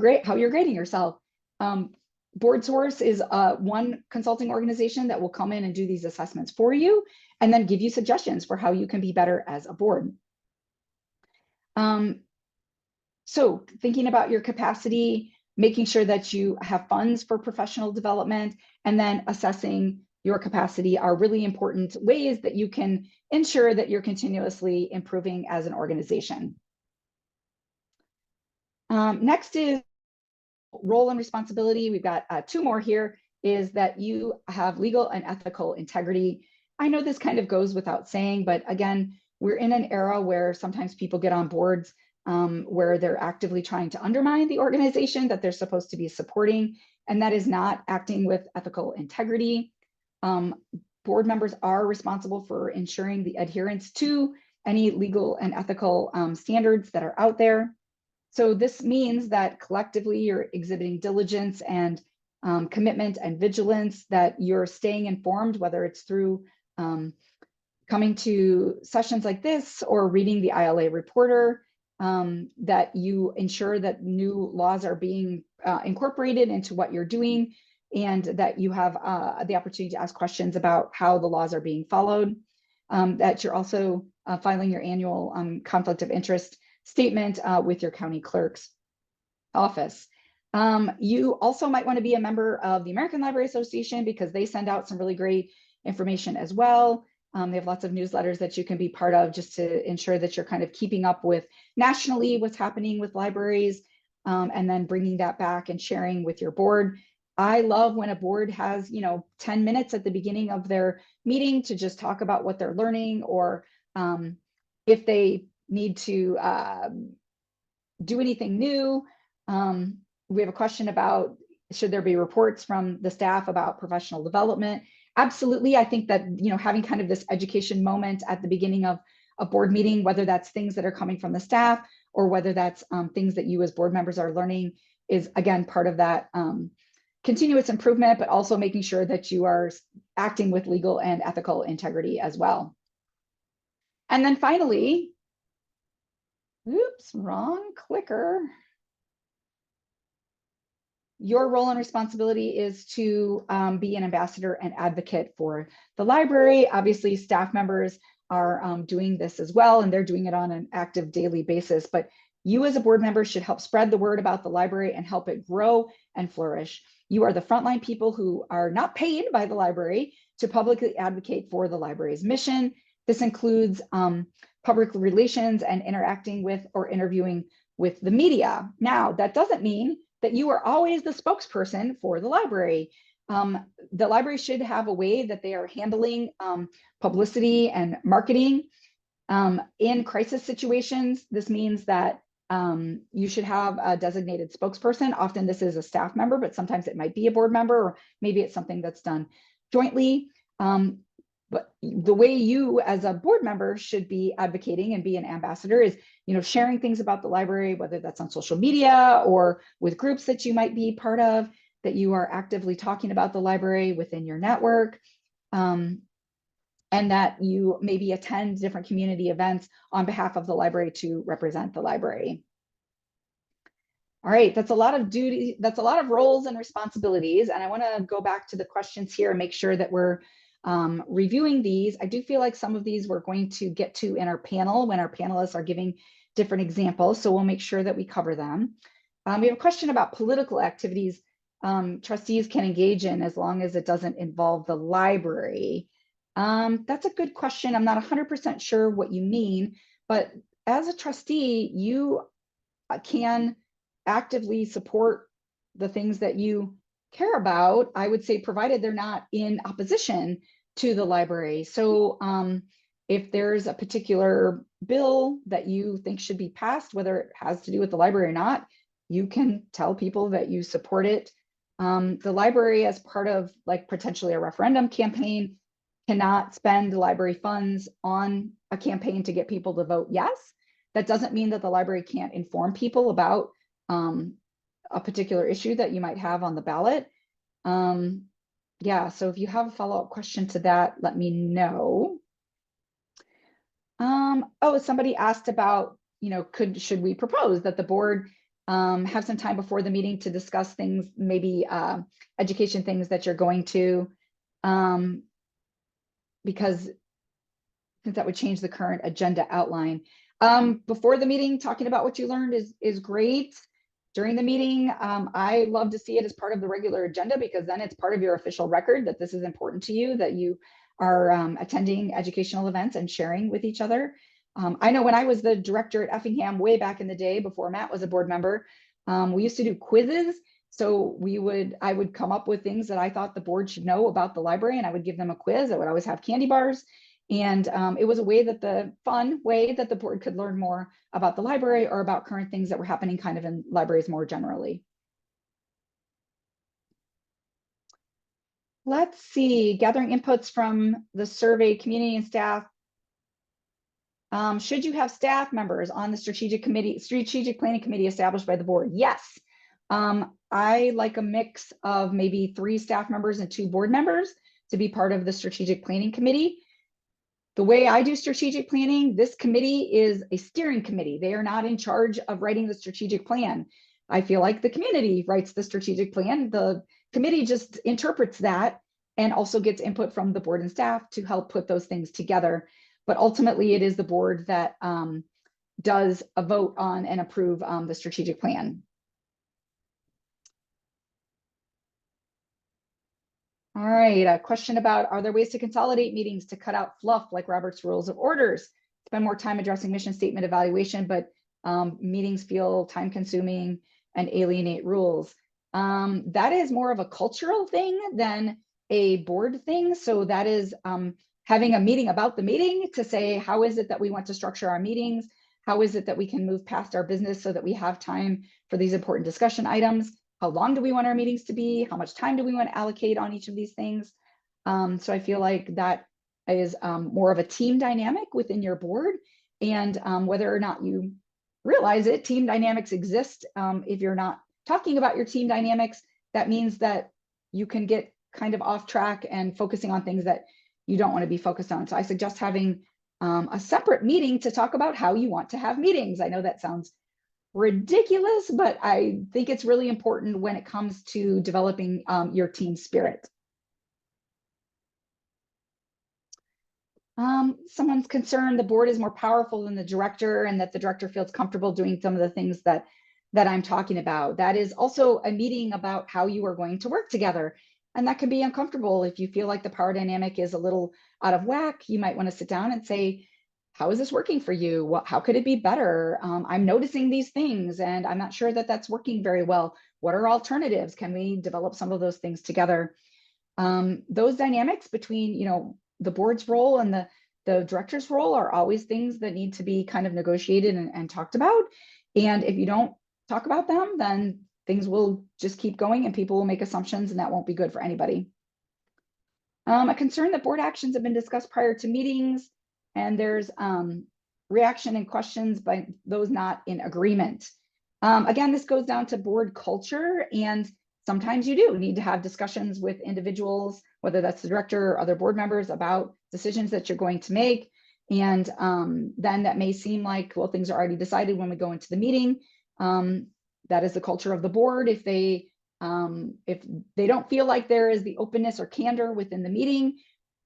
grading yourself. BoardSource is one consulting organization that will come in and do these assessments for you, and then give you suggestions for how you can be better as a board. So thinking about your capacity, making sure that you have funds for professional development, and then assessing your capacity are really important ways that you can ensure that you're continuously improving as an organization. Next is role and responsibility. We've got two more here, is that you have legal and ethical integrity. I know this kind of goes without saying, but again, we're in an era where sometimes people get on boards where they're actively trying to undermine the organization that they're supposed to be supporting, and that is not acting with ethical integrity. Board members are responsible for ensuring the adherence to any legal and ethical standards that are out there. So this means that collectively you're exhibiting diligence and commitment and vigilance, that you're staying informed, whether it's through coming to sessions like this or reading the ILA Reporter, that you ensure that new laws are being incorporated into what you're doing, and that you have the opportunity to ask questions about how the laws are being followed, that you're also filing your annual conflict of interest statement with your county clerk's office. You also might want to be a member of the American Library Association, because they send out some really great information as well. They have lots of newsletters that you can be part of, just to ensure that you're kind of keeping up with nationally what's happening with libraries, and then bringing that back and sharing with your board. I love when a board has, 10 minutes at the beginning of their meeting to just talk about what they're learning, or if they need to do anything new. We have a question about, should there be reports from the staff about professional development? Absolutely. I think that, having kind of this education moment at the beginning of a board meeting, whether that's things that are coming from the staff or whether that's things that you as board members are learning, is again part of that continuous improvement, but also making sure that you are acting with legal and ethical integrity as well. And then finally, oops, wrong clicker. Your role and responsibility is to be an ambassador and advocate for the library. Obviously, staff members are doing this as well, and they're doing it on an active daily basis. But you as a board member should help spread the word about the library and help it grow and flourish. You are the frontline people who are not paid by the library to publicly advocate for the library's mission. This includes public relations and interacting with or interviewing with the media. Now, that doesn't mean that you are always the spokesperson for the library. The library should have a way that they are handling publicity and marketing. In crisis situations, this means that you should have a designated spokesperson. Often this is a staff member, but sometimes it might be a board member, or maybe it's something that's done jointly. But the way you as a board member should be advocating and be an ambassador is, sharing things about the library, whether that's on social media or with groups that you might be part of, that you are actively talking about the library within your network, and that you maybe attend different community events on behalf of the library to represent the library. All right, that's a lot of duty, that's a lot of roles and responsibilities. And I want to go back to the questions here and make sure that we're reviewing these. I do feel like some of these we're going to get to in our panel when our panelists are giving different examples. So we'll make sure that we cover them. We have a question about political activities trustees can engage in as long as it doesn't involve the library. That's a good question. I'm not 100% sure what you mean, but as a trustee, you can actively support the things that you care about, I would say, provided they're not in opposition to the library. So if there's a particular bill that you think should be passed, whether it has to do with the library or not, you can tell people that you support it. The library, as part of like potentially a referendum campaign, cannot spend library funds on a campaign to get people to vote yes. That doesn't mean that the library can't inform people about a particular issue that you might have on the ballot. Yeah, so if you have a follow-up question to that, let me know. Oh, somebody asked about, should we propose that the board have some time before the meeting to discuss things, maybe education things that you're going to, because since that would change the current agenda outline. Before the meeting, talking about what you learned is great. During the meeting, I love to see it as part of the regular agenda, because then it's part of your official record that this is important to you, that you are attending educational events and sharing with each other. I know when I was the director at Effingham way back in the day, before Matt was a board member, we used to do quizzes. So I would come up with things that I thought the board should know about the library, and I would give them a quiz. I would always have candy bars. And it was a way that fun way that the board could learn more about the library or about current things that were happening kind of in libraries more generally. Let's see, gathering inputs from the survey community and staff. Should you have staff members on the strategic planning committee established by the board? Yes. I like a mix of maybe 3 staff members and 2 board members to be part of the strategic planning committee. The way I do strategic planning, this committee is a steering committee. They are not in charge of writing the strategic plan. I feel like the community writes the strategic plan. The committee just interprets that and also gets input from the board and staff to help put those things together. But ultimately, it is the board that does a vote on and approve the strategic plan. All right, a question about, are there ways to consolidate meetings to cut out fluff like Robert's Rules of Orders? Spend more time addressing mission statement evaluation, but meetings feel time consuming and alienate rules. That is more of a cultural thing than a board thing. So that is having a meeting about the meeting to say, how is it that we want to structure our meetings? How is it that we can move past our business so that we have time for these important discussion items? How long do we want our meetings to be? How much time do we want to allocate on each of these things? So I feel like that is more of a team dynamic within your board. And whether or not you realize it, team dynamics exist. If you're not talking about your team dynamics, that means that you can get kind of off track and focusing on things that you don't want to be focused on. So I suggest having a separate meeting to talk about how you want to have meetings. I know that sounds ridiculous, but I think it's really important when it comes to developing your team spirit. Someone's concerned the board is more powerful than the director and that the director feels comfortable doing some of the things that I'm talking about. That is also a meeting about how you are going to work together. And that can be uncomfortable if you feel like the power dynamic is a little out of whack. You might want to sit down and say, how is this working for you? How could it be better? I'm noticing these things and I'm not sure that that's working very well. What are alternatives? Can we develop some of those things together? Those dynamics between, the board's role and the director's role are always things that need to be kind of negotiated and talked about. And if you don't talk about them, then things will just keep going and people will make assumptions and that won't be good for anybody. A concern that board actions have been discussed prior to meetings and there's reaction and questions by those not in agreement. Again, this goes down to board culture, and sometimes you do need to have discussions with individuals, whether that's the director or other board members, about decisions that you're going to make. And then that may seem like, well, things are already decided when we go into the meeting. That is the culture of the board. If they don't feel like there is the openness or candor within the meeting,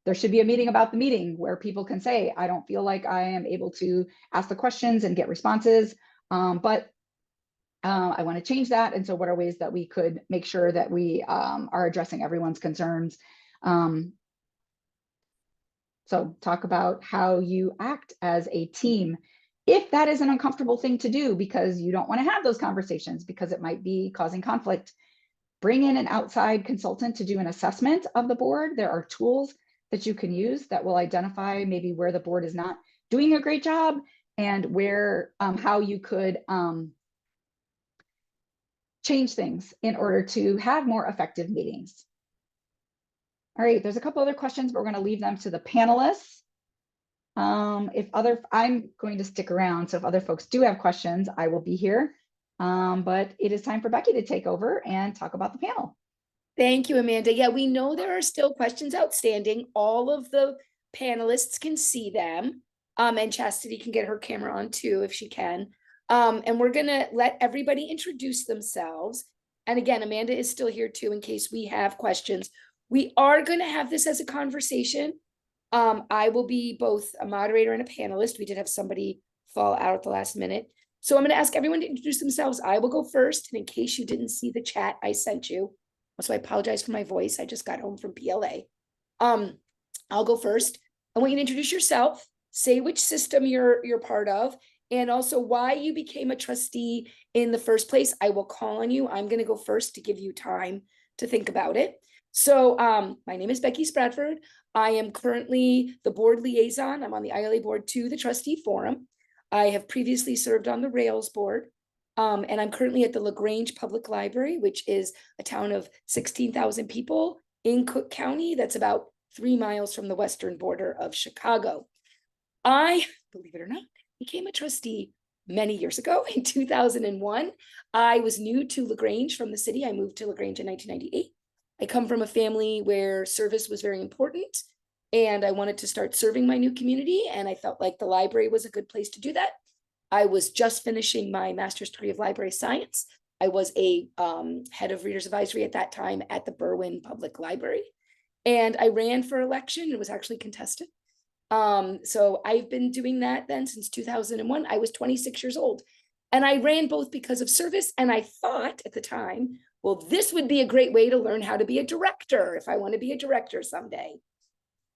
there should be a meeting about the meeting where people can say, I don't feel like I am able to ask the questions and get responses, but I want to change that. And so what are ways that we could make sure that we are addressing everyone's concerns? So talk about how you act as a team. If that is an uncomfortable thing to do because you don't want to have those conversations because it might be causing conflict, bring in an outside consultant to do an assessment of the board. There are tools that you can use that will identify maybe where the board is not doing a great job and where, how you could change things in order to have more effective meetings. All right, there's a couple other questions, but we're going to leave them to the panelists. I'm going to stick around, so if other folks do have questions, I will be here. But it is time for Becky to take over and talk about the panel. Thank you, Amanda. Yeah, we know there are still questions outstanding. All of the panelists can see them. And Chastity can get her camera on too, if she can. And we're gonna let everybody introduce themselves. And again, Amanda is still here too, in case we have questions. We are gonna have this as a conversation. I will be both a moderator and a panelist. We did have somebody fall out at the last minute. So I'm gonna ask everyone to introduce themselves. I will go first. And in case you didn't see the chat I sent you, so I apologize for my voice. I just got home from PLA. I'll go first. I want you to introduce yourself, say which system you're part of, and also why you became a trustee in the first place. I will call on you. I'm going to go first to give you time to think about it. So my name is Becky Spratford. I am currently the board liaison. I'm on the ILA board to the trustee forum. I have previously served on the Rails board. And I'm currently at the LaGrange Public Library, which is a town of 16,000 people in Cook County. That's about 3 miles from the western border of Chicago. I, believe it or not, became a trustee many years ago in 2001. I was new to LaGrange from the city. I moved to LaGrange in 1998. I come from a family where service was very important, and I wanted to start serving my new community, and I felt like the library was a good place to do that. I was just finishing my master's degree of library science. I was a head of readers advisory at that time at the Berwyn Public Library. And I ran for election. It was actually contested. So I've been doing that then since 2001. I was 26 years old. And I ran both because of service. And I thought at the time, well, this would be a great way to learn how to be a director if I want to be a director someday.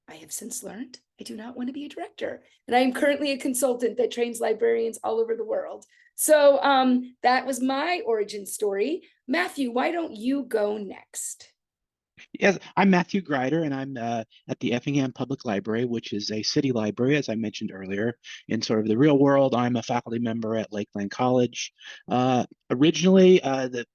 I have since learned I do not want to be a director. And I am currently a consultant that trains librarians all over the world. So that was my origin story. Matthew, why don't you go next? Yes, I'm Matthew Greider, and I'm at the Effingham Public Library, which is a city library, as I mentioned earlier. In sort of the real world, I'm a faculty member at Lakeland College. Originally, the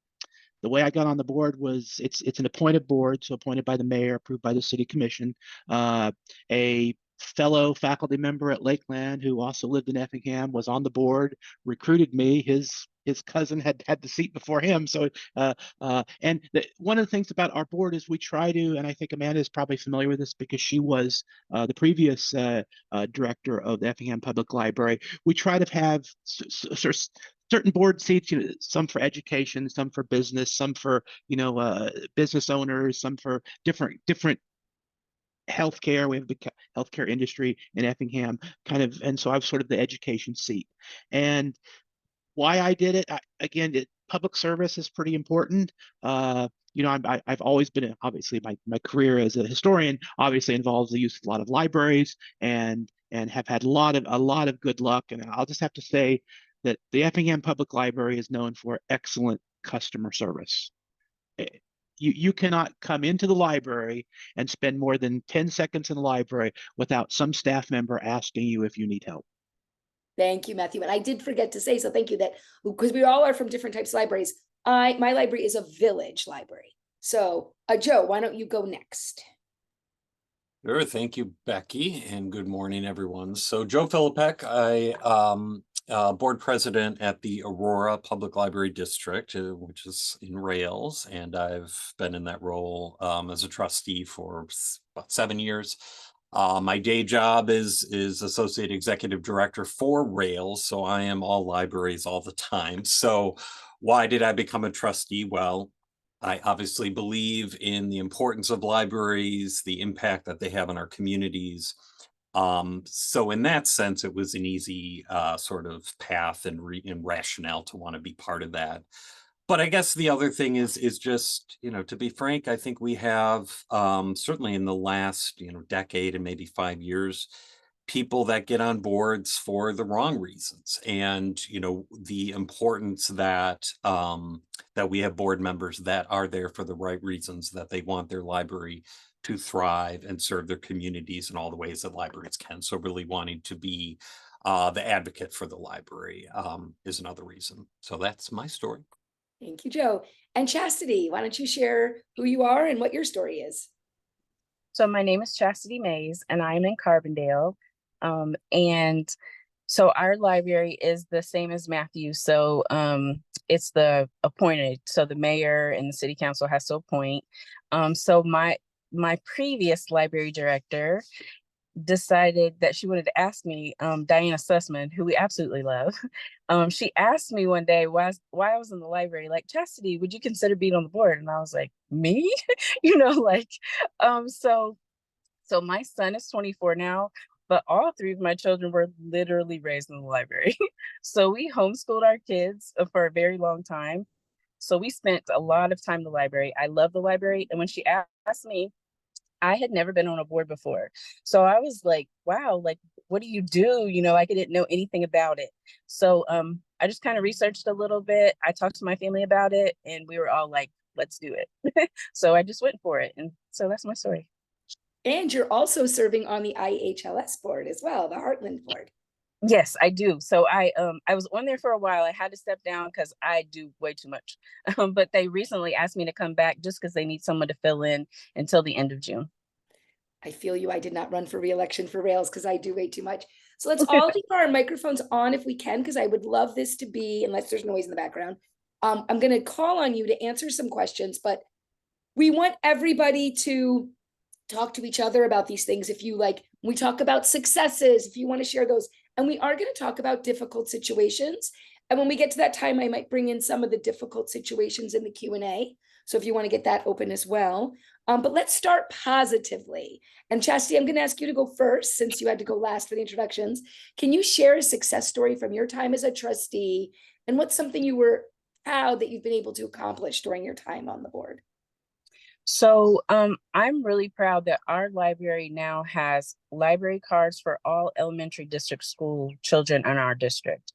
the way I got on the board was it's an appointed board, so appointed by the mayor, approved by the city commission. A fellow faculty member at Lakeland who also lived in Effingham was on the board, recruited me. His cousin had the seat before him. So one of the things about our board is we try to, and I think Amanda is probably familiar with this because she was the previous director of the Effingham Public Library. We try to have certain board seats, some for education, some for business, some for business owners, some for different healthcare. We have a big healthcare industry in Effingham, and so I was sort of the education seat. And why I did it, public service is pretty important. I've always been, obviously my career as a historian obviously involves the use of a lot of libraries, and have had a lot of good luck. And I'll just have to say that the Effingham Public Library is known for excellent customer service. You cannot come into the library and spend more than 10 seconds in the library without some staff member asking you if you need help. Thank you, Matthew. And I did forget to say, so thank you, that because we all are from different types of libraries. My library is a village library. So Joe, why don't you go next? Sure. Thank you, Becky, and good morning, everyone. So Joe Philippek, board president at the Aurora Public Library District, which is in Rails, and I've been in that role as a trustee for about 7 years. My day job is associate executive director for Rails, so I am all libraries all the time. So why did I become a trustee? Well, I obviously believe in the importance of libraries, the impact that they have on our communities. So in that sense, it was an easy sort of path and rationale to want to be part of that. But I guess the other thing is just, to be frank, I think we have certainly in the last, decade and maybe 5 years, people that get on boards for the wrong reasons. And, the importance that that we have board members that are there for the right reasons, that they want their library to thrive and serve their communities in all the ways that libraries can. So really wanting to be the advocate for the library is another reason. So that's my story. Thank you, Joe. And Chastity, why don't you share who you are and what your story is? So my name is Chastity Mays, and I am in Carbondale. And so our library is the same as Matthew. So it's the appointed. So the mayor and the city council has to appoint. So my previous library director decided that she wanted to ask me, Diana Sussman, who we absolutely love. She asked me one day why I was in the library, like, Chastity, would you consider being on the board? And I was like, me? So my son is 24 now, but all 3 of my children were literally raised in the library. So we homeschooled our kids for a very long time. So we spent a lot of time in the library. I love the library. And when she asked me, I had never been on a board before. So I was like, wow, like, what do you do? I didn't know anything about it. So I just kind of researched a little bit. I talked to my family about it, and we were all like, let's do it. So I just went for it. And so that's my story. And you're also serving on the IHLS board as well, the Heartland board. Yes, I do. So I was on there for a while. I had to step down because I do way too much. But they recently asked me to come back just because they need someone to fill in until the end of June. I feel you. I did not run for re-election for Rails because I do way too much. So let's all keep our microphones on if we can, because I would love this to be, unless there's noise in the background. I'm going to call on you to answer some questions, but we want everybody to talk to each other about these things. If you like, we talk about successes, if you want to share those, and we are going to talk about difficult situations. And when we get to that time, I might bring in some of the difficult situations in the Q&A. So if you want to get that open as well. But let's start positively. And Chastity, I'm going to ask you to go first since you had to go last for the introductions. Can you share a success story from your time as a trustee? And what's something you were proud that you've been able to accomplish during your time on the board? So I'm really proud that our library now has library cards for all elementary district school children in our district.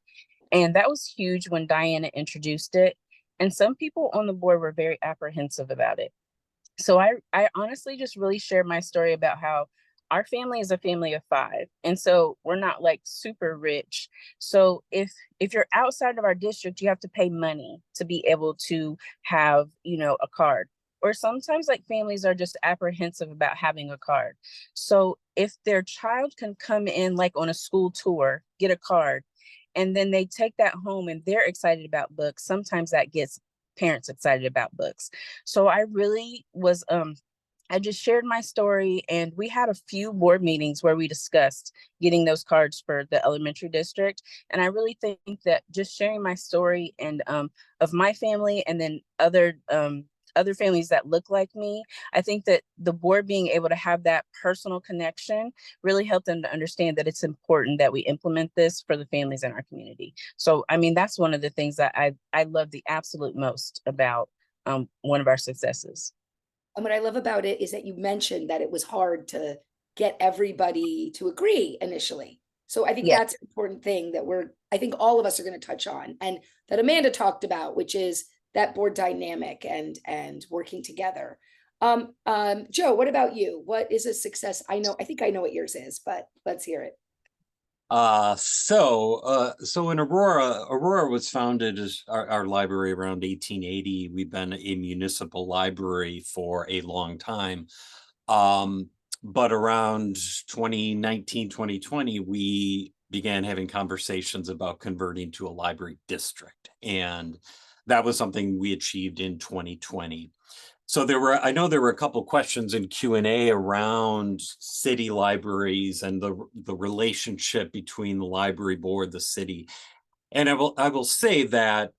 And that was huge when Diana introduced it. And some people on the board were very apprehensive about it. So I honestly just really shared my story about how our family is a family of 5. And so we're not like super rich. So if you're outside of our district, you have to pay money to be able to have, a card. Or sometimes like families are just apprehensive about having a card. So if their child can come in like on a school tour, get a card, and then they take that home and they're excited about books, sometimes that gets parents excited about books. So I really was I just shared my story, and we had a few board meetings where we discussed getting those cards for the elementary district. And I really think that just sharing my story and of my family, and then other families that look like me, I think that the board being able to have that personal connection really helped them to understand that it's important that we implement this for the families in our community. So, I mean, that's one of the things that I love the absolute most about one of our successes. And what I love about it is that you mentioned that it was hard to get everybody to agree initially. So I think Yeah. that's an important thing that I think all of us are going to touch on, and that Amanda talked about, which is that board dynamic and working together. Joe, what about you? What is a success? I think I know what yours is, but let's hear it. So in Aurora was founded as our library around 1880. We've been a municipal library for a long time. But around 2019, 2020, we began having conversations about converting to a library district. And that was something we achieved in 2020. So I know there were a couple questions in Q&A around city libraries and the relationship between the library board, the city. And I will say that,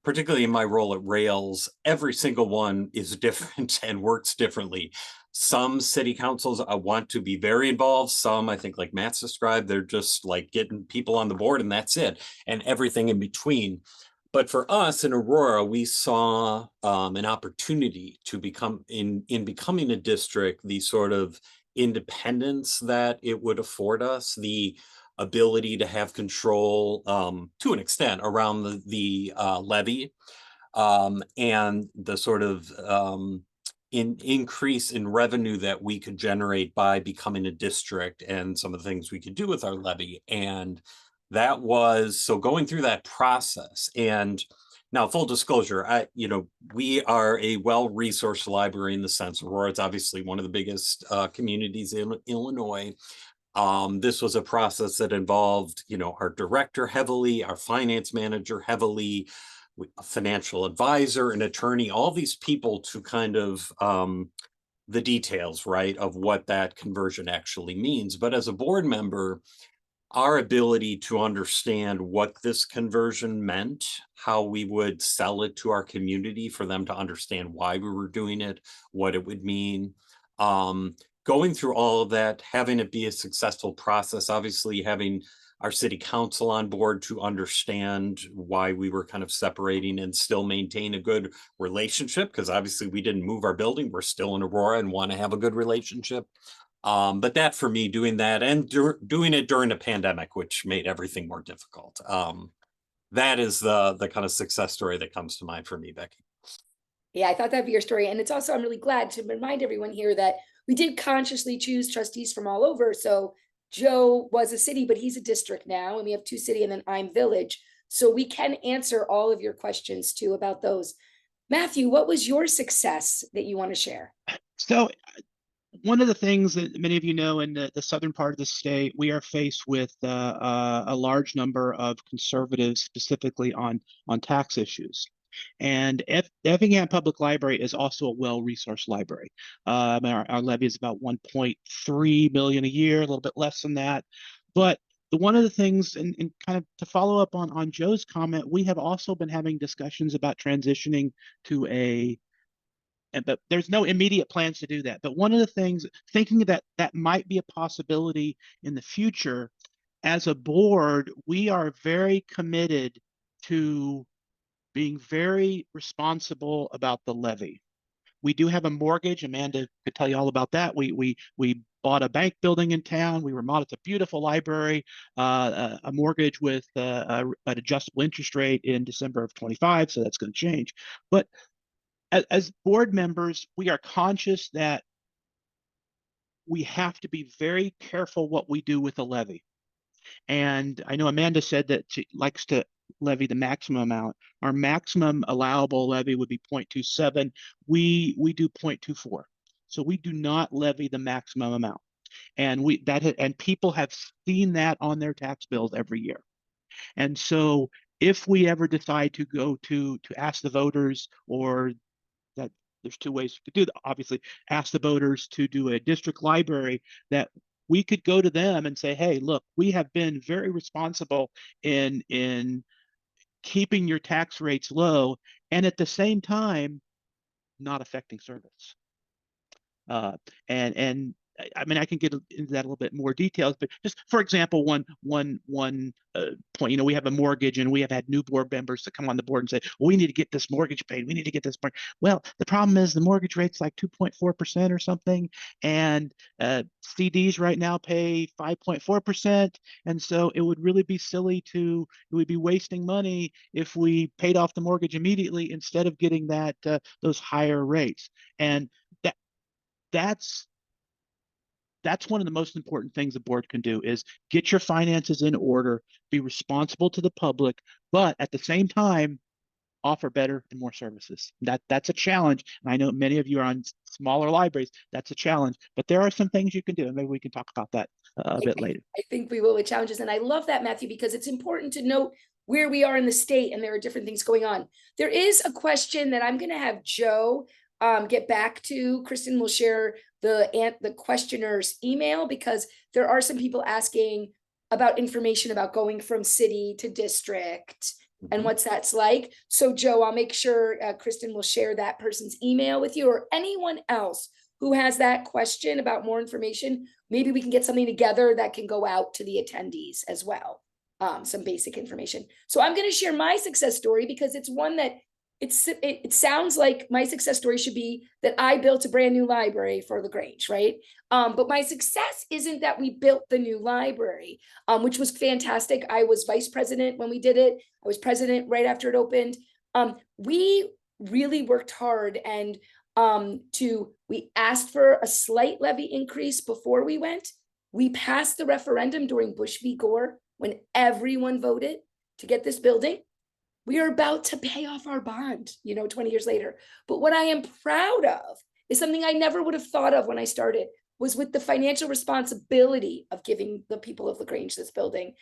particularly in my role at Rails, every single one is different and works differently. Some city councils want to be very involved. Some, I think, like Matt's described, they're just like getting people on the board and that's it, and everything in between. But for us in Aurora, we saw an opportunity to in becoming a district, the sort of independence that it would afford us, the ability to have control to an extent around the levy, and the sort of increase in revenue that we could generate by becoming a district, and some of the things we could do with our levy. And that was, so going through that process. And now, full disclosure, we are a well-resourced library in the sense Aurora is obviously one of the biggest communities in Illinois. This was a process that involved, our director heavily, our finance manager heavily, a financial advisor, an attorney, all these people to kind of the details, right, of what that conversion actually means. But as a board member, our ability to understand what this conversion meant, how we would sell it to our community for them to understand why we were doing it, what it would mean. Going through all of that, having it be a successful process, obviously having our city council on board to understand why we were kind of separating and still maintain a good relationship, because obviously we didn't move our building. We're still in Aurora and want to have a good relationship. But that, for me, doing that and doing it during a pandemic, which made everything more difficult. That is the kind of success story that comes to mind for me, Becky. Yeah, I thought that'd be your story. And it's also, I'm really glad to remind everyone here that we did consciously choose trustees from all over. So Joe was a city, but he's a district now, and we have 2 city, and then I'm village. So we can answer all of your questions too about those. Matthew, what was your success that you want to share? So one of the things that many of you know, in the southern part of the state, we are faced with a large number of conservatives, specifically on tax issues. And Effingham Public Library is also a well-resourced library. Our levy is about 1.3 million a year, a little bit less than that. But one of the things, and kind of to follow up on Joe's comment, we have also been having discussions about transitioning to but there's no immediate plans to do that. But one of the things, thinking that might be a possibility in the future, as a board, we are very committed to being very responsible about the levy. We do have a mortgage. Amanda could tell you all about that. We bought a bank building in town. We remodeled. It's a beautiful library, a mortgage with an adjustable interest rate in December of 25. So that's going to change. But as board members, we are conscious that we have to be very careful what we do with the levy. And I know Amanda said that she likes to levy the maximum amount. Our maximum allowable levy would be 0.27. We do 0.24. So we do not levy the maximum amount. And people have seen that on their tax bills every year. And so if we ever decide to go to ask the voters, or that there's two ways you could do that, obviously, ask the voters to do a district library, that we could go to them and say, hey, look, we have been very responsible in keeping your tax rates low and at the same time not affecting service. And I mean, I can get into that a little bit more details, but just for example, one point, we have a mortgage and we have had new board members that come on the board and say, well, we need to get this mortgage paid. We need to get this. Well, the problem is the mortgage rate's like 2.4% or something. And CDs right now pay 5.4%. And so it would really be silly it would be wasting money if we paid off the mortgage immediately instead of getting those higher rates. And that's one of the most important things the board can do, is get your finances in order, be responsible to the public, but at the same time, offer better and more services. That's a challenge. And I know many of you are on smaller libraries. That's a challenge, but there are some things you can do. And maybe we can talk about that a bit later. I think we will with challenges. And I love that, Matthew, because it's important to note where we are in the state and there are different things going on. There is a question that I'm going to have Joe get back to. Kristen will share the questioner's email, because there are some people asking about information about going from city to district and what's that's like. So Joe, I'll make sure Kristen will share that person's email with you, or anyone else who has that question about more information. Maybe we can get something together that can go out to the attendees as well. Some basic information. So I'm going to share my success story, because it's one that it sounds like my success story should be that I built a brand new library for LaGrange, right? But my success isn't that we built the new library, which was fantastic. I was vice president when we did it. I was president right after it opened. We really worked hard, and we asked for a slight levy increase before we went. We passed the referendum during Bush v. Gore when everyone voted to get this building. We are about to pay off our bond, 20 years later. But what I am proud of is something I never would have thought of when I started, was with the financial responsibility of giving the people of LaGrange this building.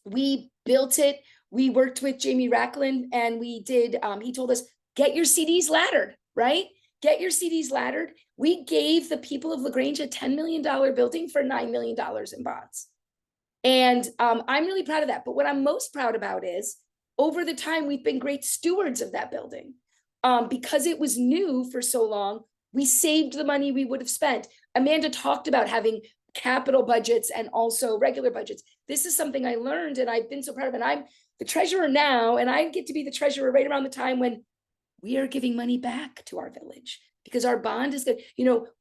We built it. We worked with Jamie Racklin, and we did, he told us, get your CDs laddered, right? Get your CDs laddered. We gave the people of LaGrange a $10 million building for $9 million in bonds. And I'm really proud of that. But what I'm most proud about is, over the time, we've been great stewards of that building. Because it was new for so long, we saved the money we would have spent. Amanda talked about having capital budgets and also regular budgets. This is something I learned, and I've been so proud of it. I'm the treasurer now, and I get to be the treasurer right around the time when we are giving money back to our village, because our bond is good.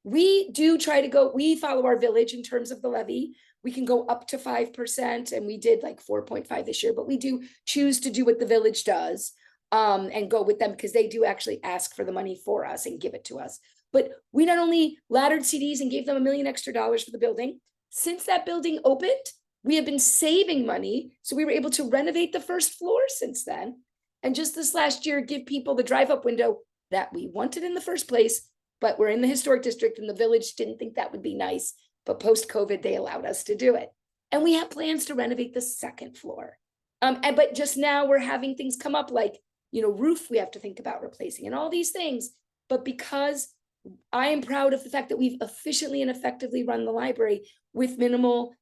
We do try to we follow our village in terms of the levy. We can go up to 5%, and we did like 4.5 this year, but we do choose to do what the village does and go with them, because they do actually ask for the money for us and give it to us. But we not only laddered CDs and gave them $1 million extra for the building. Since that building opened, we have been saving money. So we were able to renovate the first floor since then. And just this last year, give people the drive-up window that we wanted in the first place, but we're in the historic district and the village didn't think that would be nice. But post-COVID, they allowed us to do it. And we have plans to renovate the second floor. But just now we're having things come up like, roof we have to think about replacing and all these things. But because I am proud of the fact that we've efficiently and effectively run the library with minimal,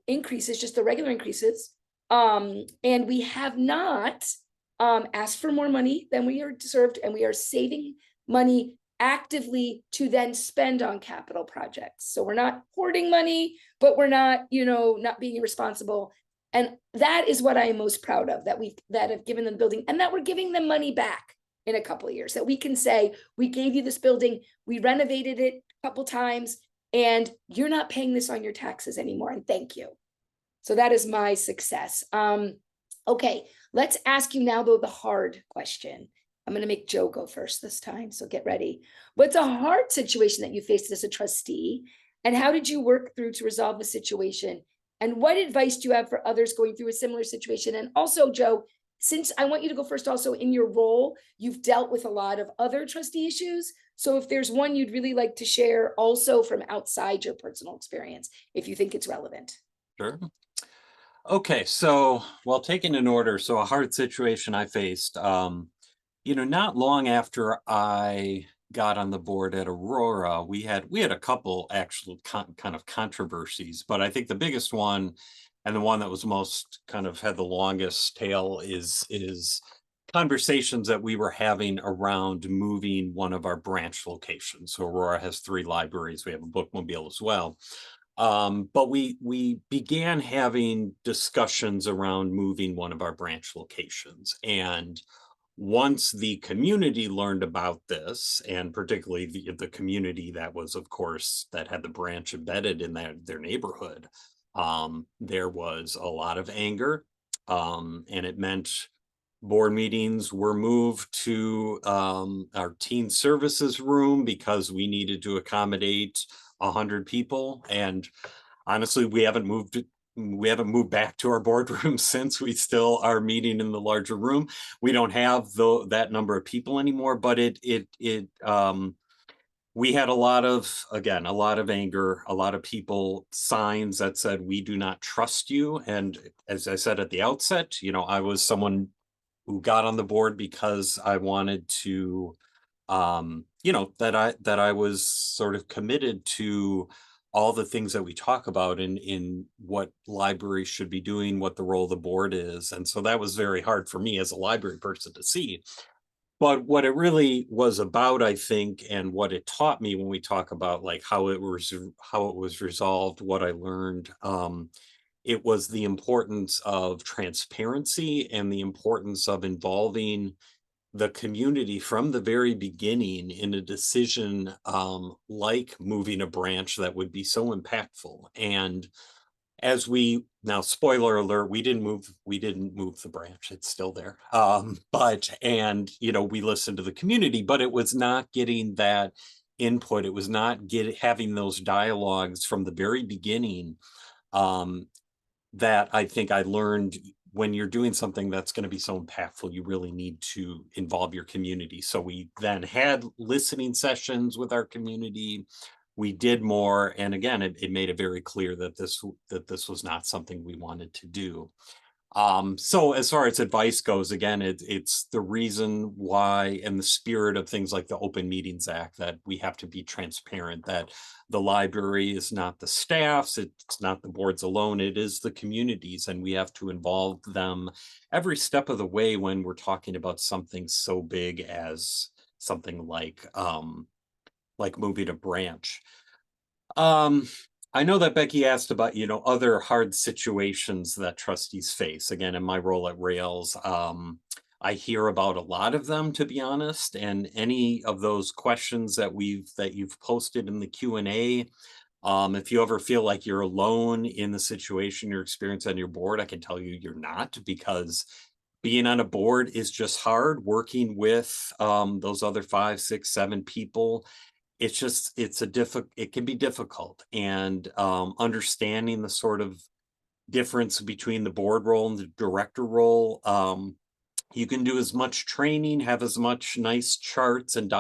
increases, just the regular increases. And we have not asked for more money than we are deserved. And we are saving money actively to then spend on capital projects. So we're not hoarding money, but we're not, not being irresponsible. And that is what I am most proud of, that have given them the building, and that we're giving them money back in a couple of years, that we can say, we gave you this building, we renovated it a couple times, and you're not paying this on your taxes anymore. And thank you. So that is my success. Okay, let's ask you now, though, the hard question. I'm going to make Joe go first this time, so get ready. What's a hard situation that you faced as a trustee, and how did you work through to resolve the situation? And what advice do you have for others going through a similar situation? And also, Joe, since I want you to go first, also in your role, you've dealt with a lot of other trustee issues. So if there's one you'd really like to share also from outside your personal experience, if you think it's relevant. Sure. Okay, so well, taken in order, so a hard situation I faced. Not long after I got on the board at Aurora, we had a couple actual kind of controversies, but I think the biggest one, and the one that was most kind of had the longest tail, is conversations that we were having around moving one of our branch locations. So Aurora has 3 libraries. We have a bookmobile as well. But we began having discussions around moving one of our branch locations. And once the community learned about this, and particularly the community that was, of course, that had the branch embedded in their neighborhood, there was a lot of anger. And it meant board meetings were moved to our teen services room because we needed to accommodate 100 people. And honestly, we haven't moved back to our boardroom since. We still are meeting in the larger room. We don't have that number of people anymore, but we had a lot of anger, a lot of people, signs that said, "We do not trust you." And as I said at the outset, I was someone who got on the board because I wanted to, that I was sort of committed to all the things that we talk about in what libraries should be doing, what the role of the board is. And so that was very hard for me as a library person to see. But what it really was about, I think, and what it taught me when we talk about like how it was resolved, what I learned, it was the importance of transparency and the importance of involving the community from the very beginning in a decision like moving a branch that would be so impactful. And as now, spoiler alert, we didn't move the branch. It's still there. We listened to the community, but it was not getting that input. It was not having those dialogues from the very beginning. That I think I learned, when you're doing something that's going to be so impactful, you really need to involve your community. So we then had listening sessions with our community. We did more. And again, it made it very clear that this was not something we wanted to do. So as far as advice goes, again, it's the reason why, and the spirit of things like the Open Meetings Act, that we have to be transparent, that the library is not the staffs, it's not the boards alone, it is the communities, and we have to involve them every step of the way when we're talking about something so big as something like moving a branch. I know that Becky asked about, other hard situations that trustees face. Again, in my role at Rails, I hear about a lot of them, to be honest, and any of those questions that you've posted in the Q&A, if you ever feel like you're alone in the situation you're experiencing on your board, I can tell you you're not, because being on a board is just hard. Working with those other 5, 6, 7 people, it can be difficult. And understanding the sort of difference between the board role and the director role, you can do as much training, have as much nice charts, and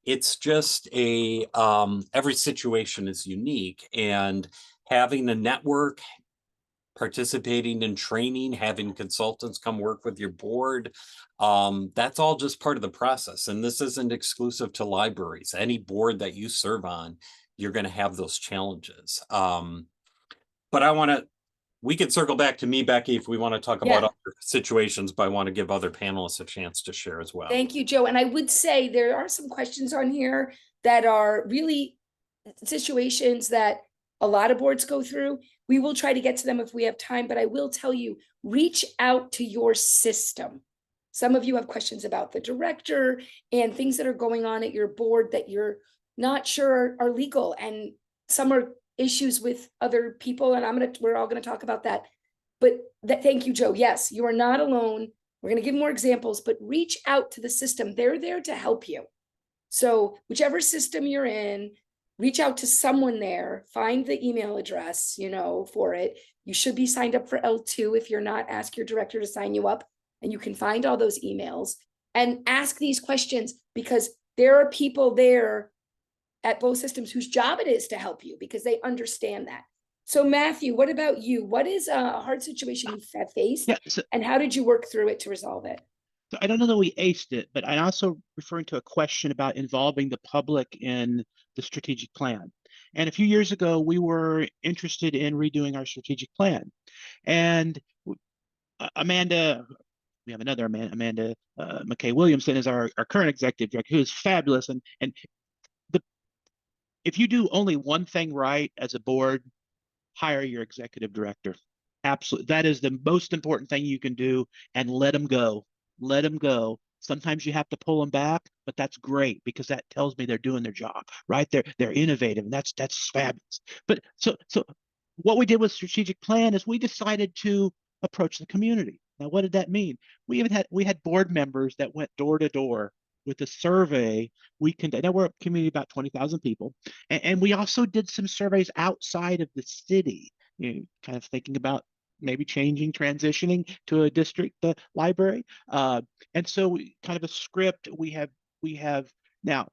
it's just every situation is unique. And having a network, participating in training, having consultants come work with your board, that's all just part of the process. And this isn't exclusive to libraries. Any board that you serve on, you're going to have those challenges. But we can circle back to me, Becky, if we want to talk about other situations, but I want to give other panelists a chance to share as well. Thank you, Joe. And I would say there are some questions on here that are really situations that a lot of boards go through. We will try to get to them if we have time, but I will tell you, reach out to your system. Some of you have questions about the director and things that are going on at your board that you're not sure are legal, and some are issues with other people, and we're all going to talk about that. But thank you, Joe. Yes, you are not alone. We're going to give more examples, but reach out to the system. They're there to help you. So whichever system you're in, reach out to someone there, find the email address, for it. You should be signed up for L2. If you're not, ask your director to sign you up, and you can find all those emails and ask these questions, because there are people there at both systems whose job it is to help you because they understand that. So Matthew, what about you? What is a hard situation you have faced, Yeah, so, and how did you work through it to resolve it? so I don't know that we aced it, but I'm also referring to a question about involving the public in the strategic plan. And a few years ago, we were interested in redoing our strategic plan. And Amanda, we have another Amanda McKay Williamson is our current executive director, who is fabulous. And if you do only one thing right as a board, hire your executive director. Absolutely. That is the most important thing you can do, and let them go. Let them go. Sometimes you have to pull them back, but that's great because that tells me they're doing their job, right? They're innovative, and that's fabulous. But so what we did with strategic plan is we decided to approach the community. Now, what did that mean? We had board members that went door to door with a survey. Now we're a community of about 20,000 people, and we also did some surveys outside of the city, kind of thinking about maybe transitioning to a district library. And so we kind of a script we have now.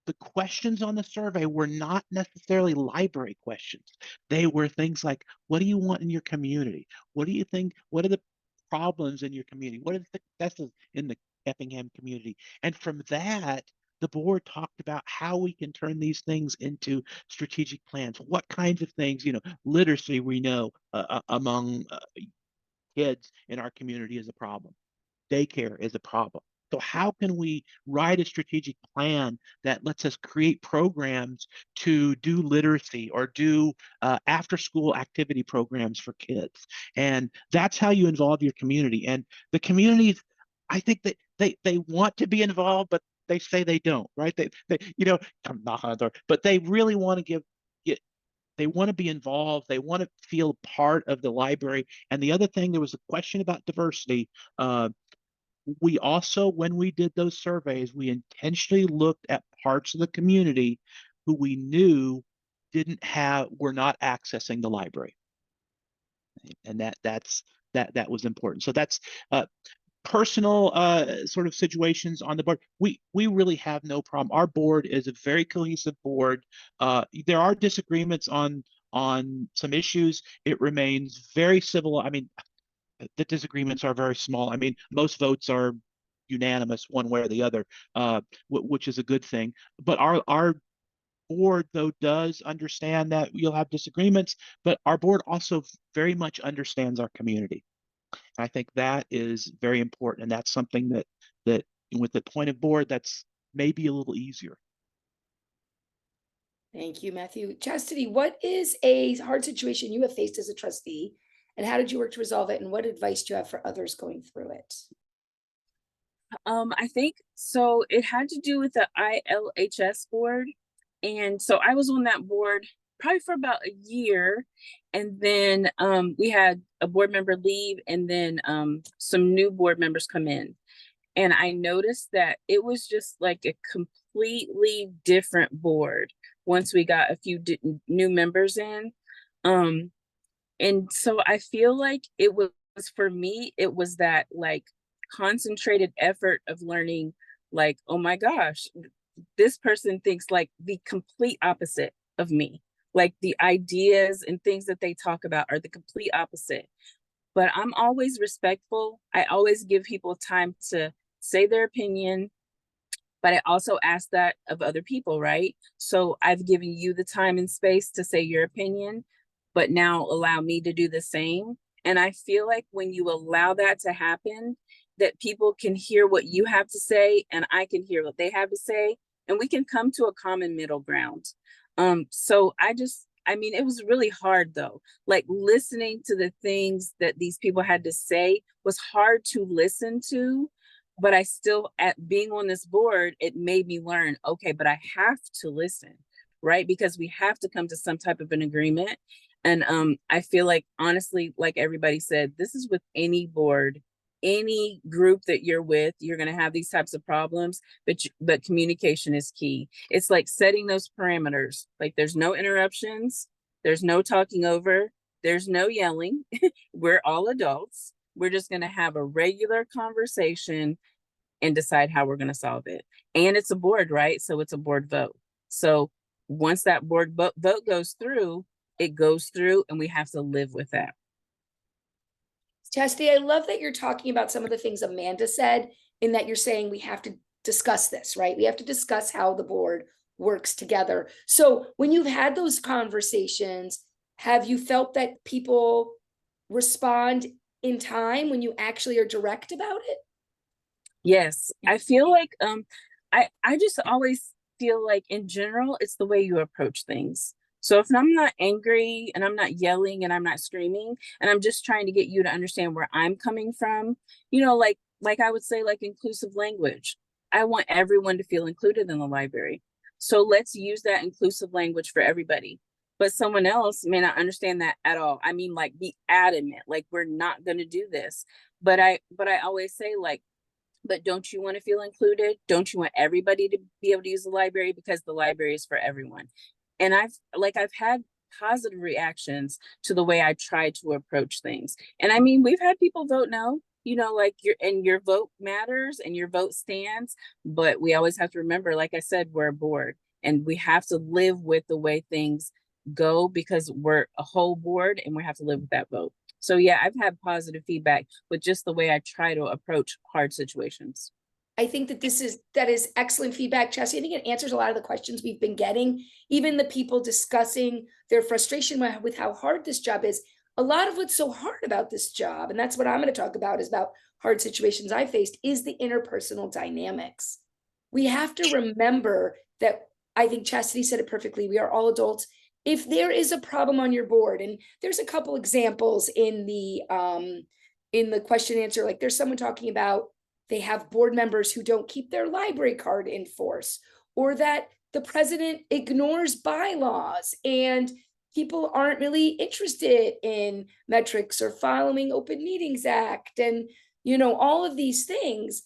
The questions on the survey were not necessarily library questions. They were things like, what do you want in your community? What do you think? What are the problems in your community? What are the successes in the Effingham community? And from that, the board talked about how we can turn these things into strategic plans. What kinds of things, literacy we know among kids in our community is a problem. Daycare is a problem. So how can we write a strategic plan that lets us create programs to do literacy or do after-school activity programs for kids? And that's how you involve your community. And the communities, I think that they want to be involved, but they say they don't, right? They come knock on the door, but they really want to they want to be involved. They want to feel part of the library. And the other thing, there was a question about diversity. We also, when we did those surveys, we intentionally looked at parts of the community who we knew were not accessing the library. And that was important. So that's personal sort of situations on the board. We really have no problem. Our board is a very cohesive board. There are disagreements on some issues. It remains very civil. I mean, the disagreements are very small. I mean, most votes are unanimous one way or the other, which is a good thing. But our board, though, does understand that you'll have disagreements, but our board also very much understands our community. And I think that is very important, and that's something that with the point of board, that's maybe a little easier. Thank you, Matthew. Chastity, what is a hard situation you have faced as a trustee, and how did you work to resolve it, and what advice do you have for others going through it? I think so. It had to do with the ILHS board. And so I was on that board probably for about a year. And then we had a board member leave, and then some new board members come in. And I noticed that it was just like a completely different board once we got a few new members in. And so I feel like it was, for me, it was that like concentrated effort of learning, like, oh my gosh, this person thinks like the complete opposite of me. Like the ideas and things that they talk about are the complete opposite. But I'm always respectful. I always give people time to say their opinion, but I also ask that of other people, right? So I've given you the time and space to say your opinion, but now allow me to do the same. And I feel like when you allow that to happen, that people can hear what you have to say and I can hear what they have to say, and we can come to a common middle ground. So I mean, it was really hard though. Like listening to the things that these people had to say was hard to listen to, but I still, at being on this board, it made me learn, okay, but I have to listen, right? Because we have to come to some type of an agreement. And I feel like, honestly, like everybody said, this is with any board, any group that you're with, you're going to have these types of problems, but communication is key. It's like setting those parameters. Like there's no interruptions, there's no talking over, there's no yelling. We're all adults. We're just going to have a regular conversation and decide how we're going to solve it. And it's a board, right? So it's a board vote. So once that board vote goes through, it goes through, and we have to live with that. Chastity, I love that you're talking about some of the things Amanda said, in that you're saying we have to discuss this, right? We have to discuss how the board works together. So when you've had those conversations, have you felt that people respond in time when you actually are direct about it? Yes, I feel like I just always feel like in general, it's the way you approach things. So if I'm not angry and I'm not yelling and I'm not screaming and I'm just trying to get you to understand where I'm coming from, like I would say, like inclusive language. I want everyone to feel included in the library. So let's use that inclusive language for everybody. But someone else may not understand that at all. I mean, like be adamant, like we're not going to do this. But I always say, like, but don't you want to feel included? Don't you want everybody to be able to use the library? Because the library is for everyone. And I've had positive reactions to the way I try to approach things. And I mean, we've had people vote no, like your vote matters and your vote stands, but we always have to remember, like I said, we're a board and we have to live with the way things go because we're a whole board and we have to live with that vote. So yeah, I've had positive feedback with just the way I try to approach hard situations. I think that that is excellent feedback, Chastity. I think it answers a lot of the questions we've been getting, even the people discussing their frustration with how hard this job is. A lot of what's so hard about this job, and that's what I'm going to talk about, is about hard situations I faced, is the interpersonal dynamics. We have to remember that, I think Chastity said it perfectly, we are all adults. If there is a problem on your board, and there's a couple examples in the question answer, like there's someone talking about they have board members who don't keep their library card in force, or that the president ignores bylaws and people aren't really interested in metrics or following Open Meetings Act, and all of these things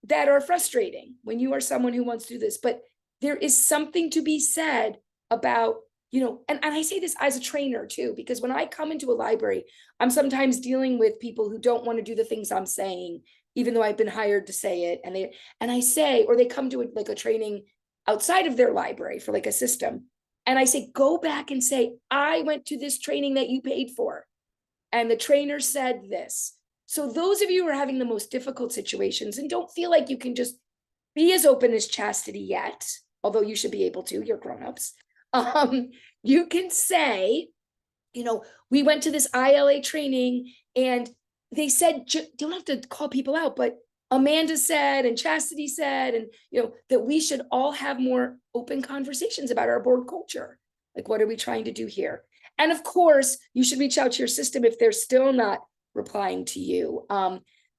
that are frustrating when you are someone who wants to do this. But there is something to be said about, and I say this as a trainer too, because when I come into a library, I'm sometimes dealing with people who don't want to do the things I'm saying, even though I've been hired to say it. And I say, or they come to a training outside of their library for like a system. And I say, go back and say, I went to this training that you paid for, and the trainer said this. So those of you who are having the most difficult situations and don't feel like you can just be as open as Chastity yet, although you should be able to, you're grown-ups, you can say, we went to this ILA training and they said, don't have to call people out, but Amanda said, and Chastity said, and that we should all have more open conversations about our board culture. Like, what are we trying to do here? And of course, you should reach out to your system if they're still not replying to you.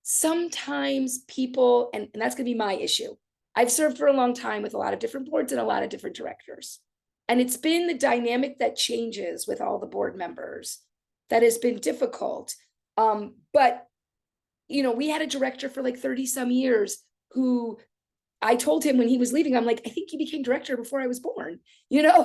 Sometimes people, and that's going to be my issue. I've served for a long time with a lot of different boards and a lot of different directors. And it's been the dynamic that changes with all the board members that has been difficult. But, we had a director for like 30 some years who I told him when he was leaving, I'm like, I think he became director before I was born,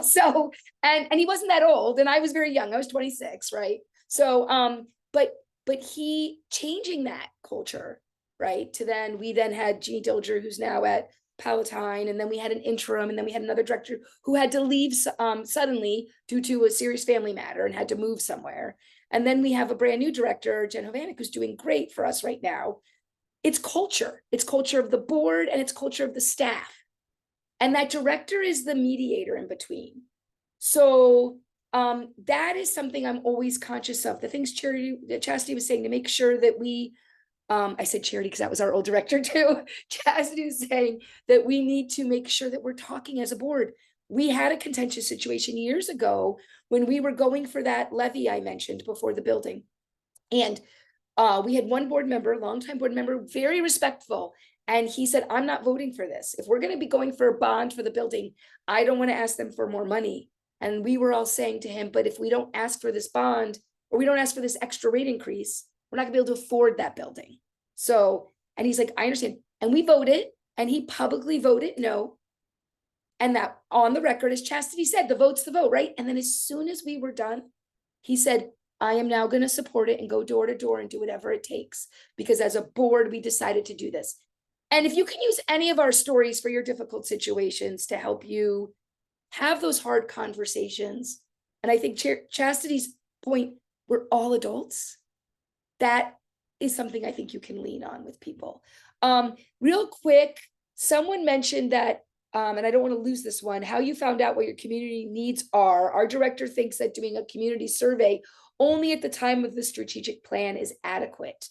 so, and he wasn't that old and I was very young. I was 26, right? So, but he changing that culture, right? We then had Jeannie Dilger, who's now at Palatine, and then we had an interim, and then we had another director who had to leave suddenly due to a serious family matter and had to move somewhere. And then we have a brand new director, Jen Hovanek, who's doing great for us right now. It's culture. It's culture of the board and it's culture of the staff. And that director is the mediator in between. So that is something I'm always conscious of. The things Chastity was saying, to make sure that we, I said Charity because that was our old director too. Chastity was saying that we need to make sure that we're talking as a board. We had a contentious situation years ago when we were going for that levy I mentioned before the building. And we had one board member, longtime board member, very respectful. And he said, I'm not voting for this. If we're going to be going for a bond for the building, I don't want to ask them for more money. And we were all saying to him, but if we don't ask for this bond, or we don't ask for this extra rate increase, we're not gonna be able to afford that building. So, and he's like, I understand. And we voted, and he publicly voted no. And that on the record, as Chastity said, the vote's the vote, right? And then as soon as we were done, he said, I am now going to support it and go door to door and do whatever it takes, because as a board, we decided to do this. And if you can use any of our stories for your difficult situations to help you have those hard conversations, and I think Chastity's point, we're all adults, that is something I think you can lean on with people. Real quick, someone mentioned that, and I don't want to lose this one, how you found out what your community needs are. Our director thinks that doing a community survey only at the time of the strategic plan is adequate.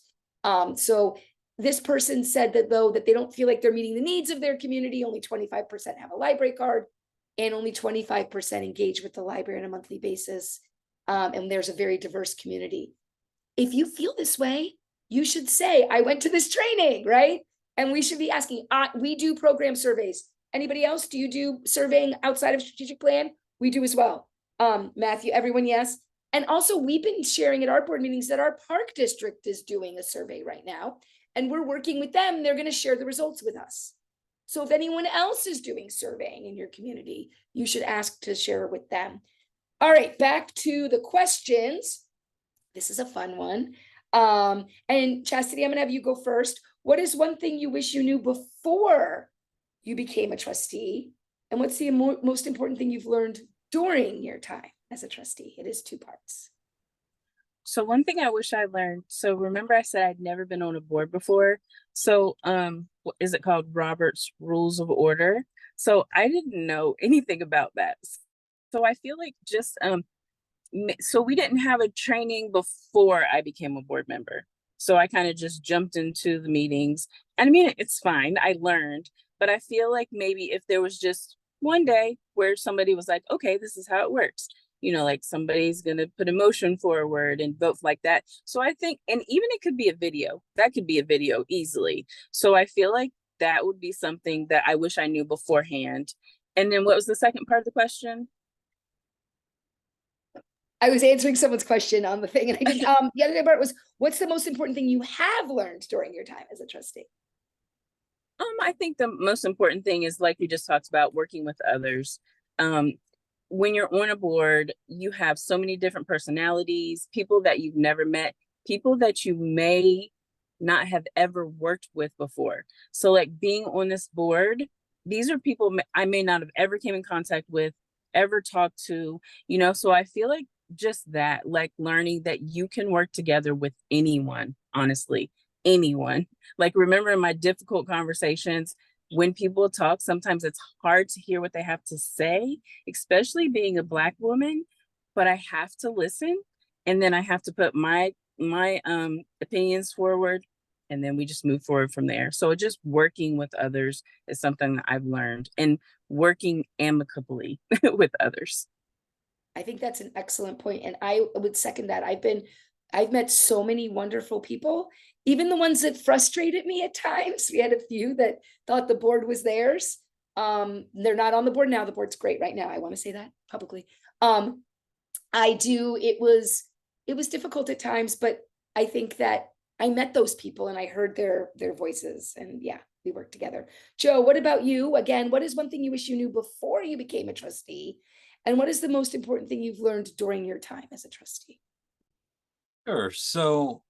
So this person said that though, that they don't feel like they're meeting the needs of their community, only 25% have a library card, and only 25% engage with the library on a monthly basis. And there's a very diverse community. If you feel this way, you should say, I went to this training, right? And we should be asking, we do program surveys. Anybody else? Do you do surveying outside of strategic plan? We do as well. Matthew, everyone, yes. And also we've been sharing at our board meetings that our park district is doing a survey right now, and we're working with them. They're going to share the results with us. So if anyone else is doing surveying in your community, you should ask to share with them. All right, back to the questions. This is a fun one. And Chastity, I'm gonna have you go first. What is one thing you wish you knew before you became a trustee? And what's the most important thing you've learned during your time as a trustee? It is 2 parts. So one thing I wish I learned, so remember I said I'd never been on a board before. So what is it called? Robert's Rules of Order. So I didn't know anything about that. So I feel like just so we didn't have a training before I became a board member. So I kind of just jumped into the meetings. And I mean, it's fine, I learned, but I feel like maybe if there was just one day where somebody was like, okay, this is how it works. You know, like somebody's going to put a motion forward and vote like that. So I think, and even it could be a video, that could be a video easily. So I feel like that would be something that I wish I knew beforehand. And then what was the second part of the question? I was answering someone's question on the thing, and I didn't, the other part was, what's the most important thing you have learned during your time as a trustee? I think the most important thing is, like we just talked about, working with others. When you're on a board, you have so many different personalities, people that you've never met, people that you may not have ever worked with before. So like being on this board, these are people I may not have ever came in contact with, ever talked to, you know, so I feel like just that, like learning that you can work together with anyone, honestly, anyone. Like remember in my difficult conversations, when people talk, sometimes it's hard to hear what they have to say, especially being a Black woman, but I have to listen. And then I have to put my opinions forward, and then we just move forward from there. So just working with others is something that I've learned, and working amicably with others. I think that's an excellent point, and I would second that. I've met so many wonderful people, even the ones that frustrated me at times. We had a few that thought the board was theirs. They're not on the board now. The board's great right now. I want to say that publicly. It was difficult at times, but I think that I met those people and I heard their voices, and yeah, we worked together. Joe, what about you? Again, what is one thing you wish you knew before you became a trustee? And what is the most important thing you've learned during your time as a trustee? Sure. So,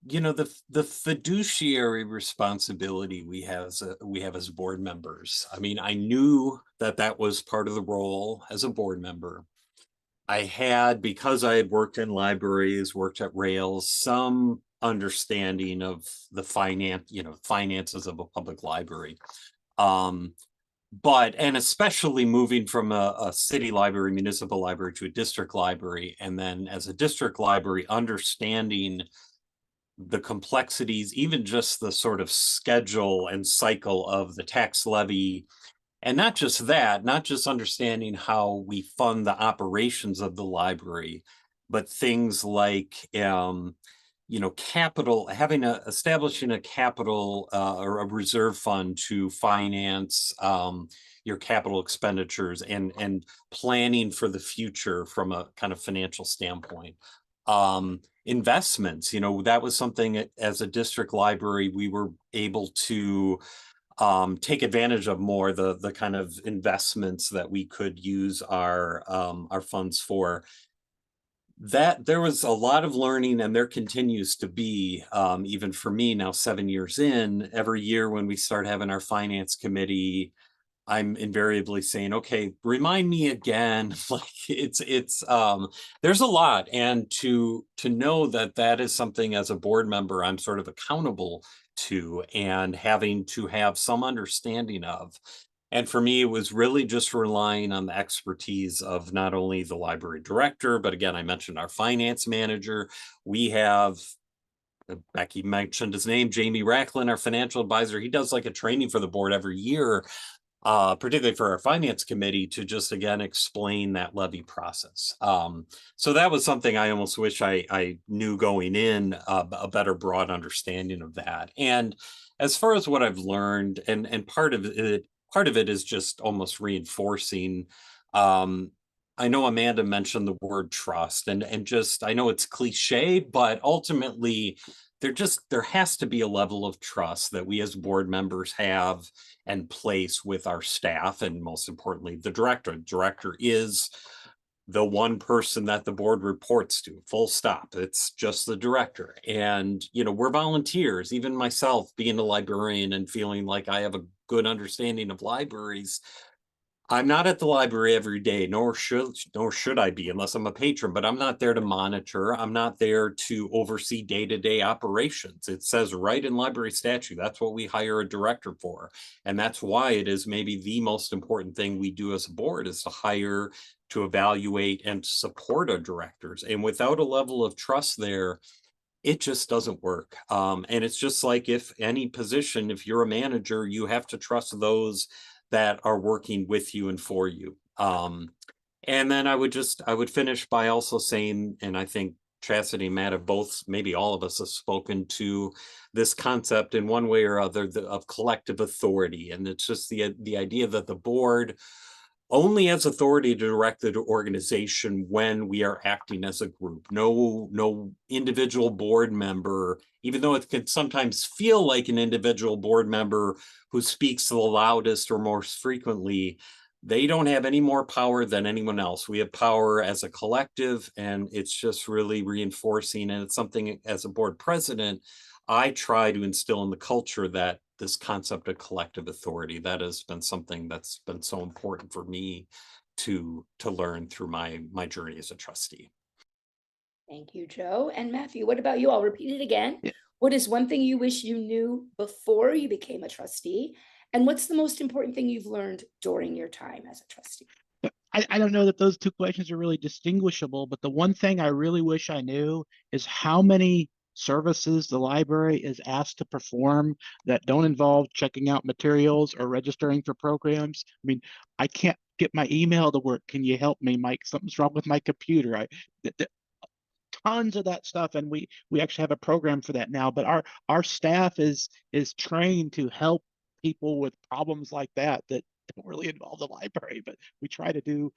you know, the fiduciary responsibility we have as board members. I mean, I knew that was part of the role as a board member. I had, because I had worked in libraries, worked at Rails, some understanding of the finances of a public library. But, and especially moving from a city library, municipal library to a district library, and then as a district library, understanding the complexities, even just the sort of schedule and cycle of the tax levy. And not just that, not just understanding how we fund the operations of the library, but things like, establishing a capital or a reserve fund to finance your capital expenditures and planning for the future from a kind of financial standpoint. Investments, that was something as a district library we were able to take advantage of more, the kind of investments that we could use our funds for. That there was a lot of learning, and there continues to be, even for me now 7 years in. Every year when we start having our finance committee, I'm invariably saying, okay, remind me again. Like it's there's a lot, and to know that is something as a board member I'm sort of accountable to and having to have some understanding of. And for me, it was really just relying on the expertise of not only the library director, but again, I mentioned our finance manager. We have, Becky mentioned his name, Jamie Racklin, our financial advisor. He does like a training for the board every year, particularly for our finance committee, to just, again, explain that levy process. So that was something I almost wish I knew going in, a better broad understanding of that. And as far as what I've learned, and part of it is just almost reinforcing. I know Amanda mentioned the word trust, and just, I know it's cliche, but ultimately there has to be a level of trust that we as board members have and place with our staff, and most importantly, the director. The director is the one person that the board reports to, full stop. It's just the director. And, we're volunteers. Even myself, being a librarian and feeling like I have a good understanding of libraries, I'm not at the library every day, nor should I be, unless I'm a patron, but I'm not there to monitor. I'm not there to oversee day-to-day operations. It says right in library statute, that's what we hire a director for. And that's why it is maybe the most important thing we do as a board, is to hire, to evaluate, and to support our directors. And without a level of trust there, it just doesn't work. And it's just like if any position, if you're a manager, you have to trust those that are working with you and for you. And then I would finish by also saying, and I think Chastity and Matt have both, maybe all of us have spoken to this concept in one way or other of collective authority. And it's just the idea that the board only has authority to direct the organization when we are acting as a group. No individual board member, even though it can sometimes feel like an individual board member who speaks the loudest or most frequently, they don't have any more power than anyone else. We have power as a collective, and it's just really reinforcing. And it's something, as a board president, I try to instill in the culture, that this concept of collective authority, that has been something that's been so important for me to learn through my journey as a trustee. Thank you, Joe. And Matthew, what about you? I'll repeat it again. Yeah. What is one thing you wish you knew before you became a trustee? And what's the most important thing you've learned during your time as a trustee? I don't know that those two questions are really distinguishable, but the one thing I really wish I knew is how many services the library is asked to perform that don't involve checking out materials or registering for programs. I mean, I can't get my email to work. Can you help me, Mike? Something's wrong with my computer. Tons of that stuff, and we actually have a program for that now. But our staff is trained to help people with problems like that don't really involve the library, but we try to do.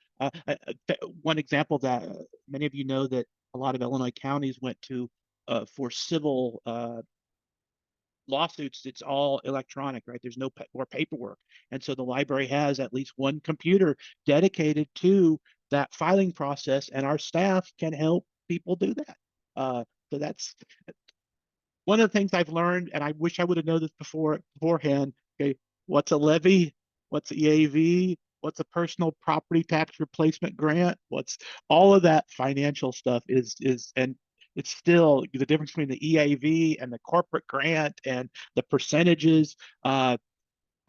One example that many of you know, that a lot of Illinois counties went to for civil lawsuits. It's all electronic, right? There's no more paperwork, and so the library has at least one computer dedicated to that filing process, and our staff can help people do that. So that's one of the things I've learned, and I wish I would have known this beforehand. Okay, what's a levy? What's EAV? What's a personal property tax replacement grant? What's all of that financial stuff is, and it's still the difference between the EAV and the corporate grant and the percentages. I'm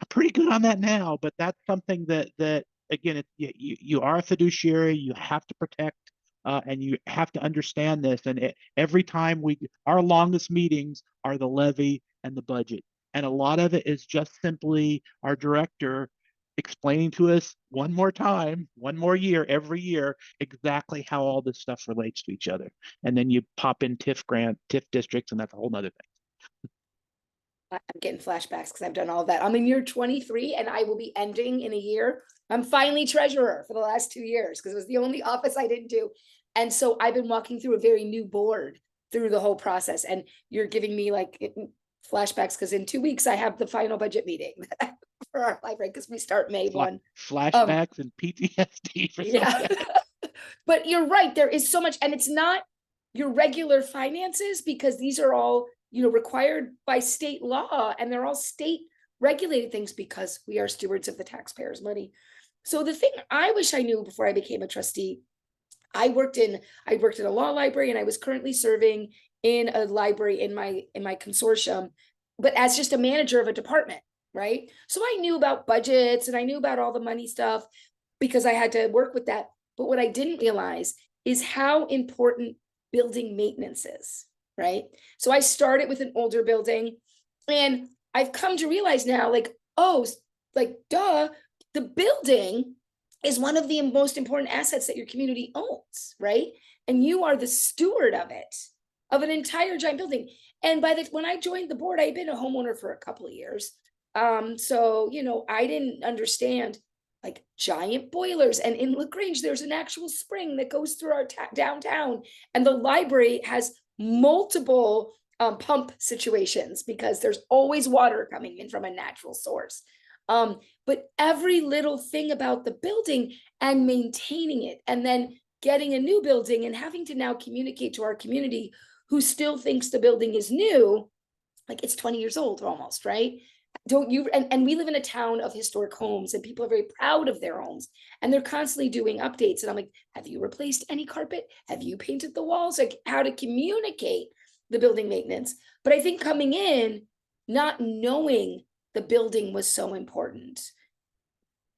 pretty good on that now, but that's something that again, you are a fiduciary. You have to protect, and you have to understand this. And every time our longest meetings are the levy and the budget, and a lot of it is just simply our director explaining to us one more time, one more year, every year, exactly how all this stuff relates to each other. And then you pop in TIF districts, and that's a whole nother thing. I'm getting flashbacks because I've done all of that. I'm in year 23 and I will be ending in a year. I'm finally treasurer for the last 2 years because it was the only office I didn't do. And so I've been walking through a very new board through the whole process. And you're giving me like flashbacks because in 2 weeks I have the final budget meeting for our library because we start May 1. Flashbacks and PTSD for Yeah. But you're right, there is so much, and it's not your regular finances because these are all, you know, required by state law, and they're all state regulated things because we are stewards of the taxpayers' money. So the thing I wish I knew before I became a trustee, I worked in a law library, and I was currently serving in a library in my consortium, but as just a manager of a department, right? So I knew about budgets and I knew about all the money stuff because I had to work with that. But what I didn't realize is how important building maintenance is, right? So I started with an older building, and I've come to realize now, like, oh, like, duh, the building is one of the most important assets that your community owns, right? And you are the steward of it, of an entire giant building. And when I joined the board, I had been a homeowner for a couple of years. So, you know, I didn't understand like giant boilers, and in LaGrange there's an actual spring that goes through our downtown, and the library has multiple pump situations because there's always water coming in from a natural source. But every little thing about the building and maintaining it, and then getting a new building and having to now communicate to our community who still thinks the building is new, like it's 20 years old almost, right? Don't you, and we live in a town of historic homes, and people are very proud of their homes, and they're constantly doing updates. And I'm like, have you replaced any carpet? Have you painted the walls? Like, how to communicate the building maintenance. But I think coming in, not knowing the building was so important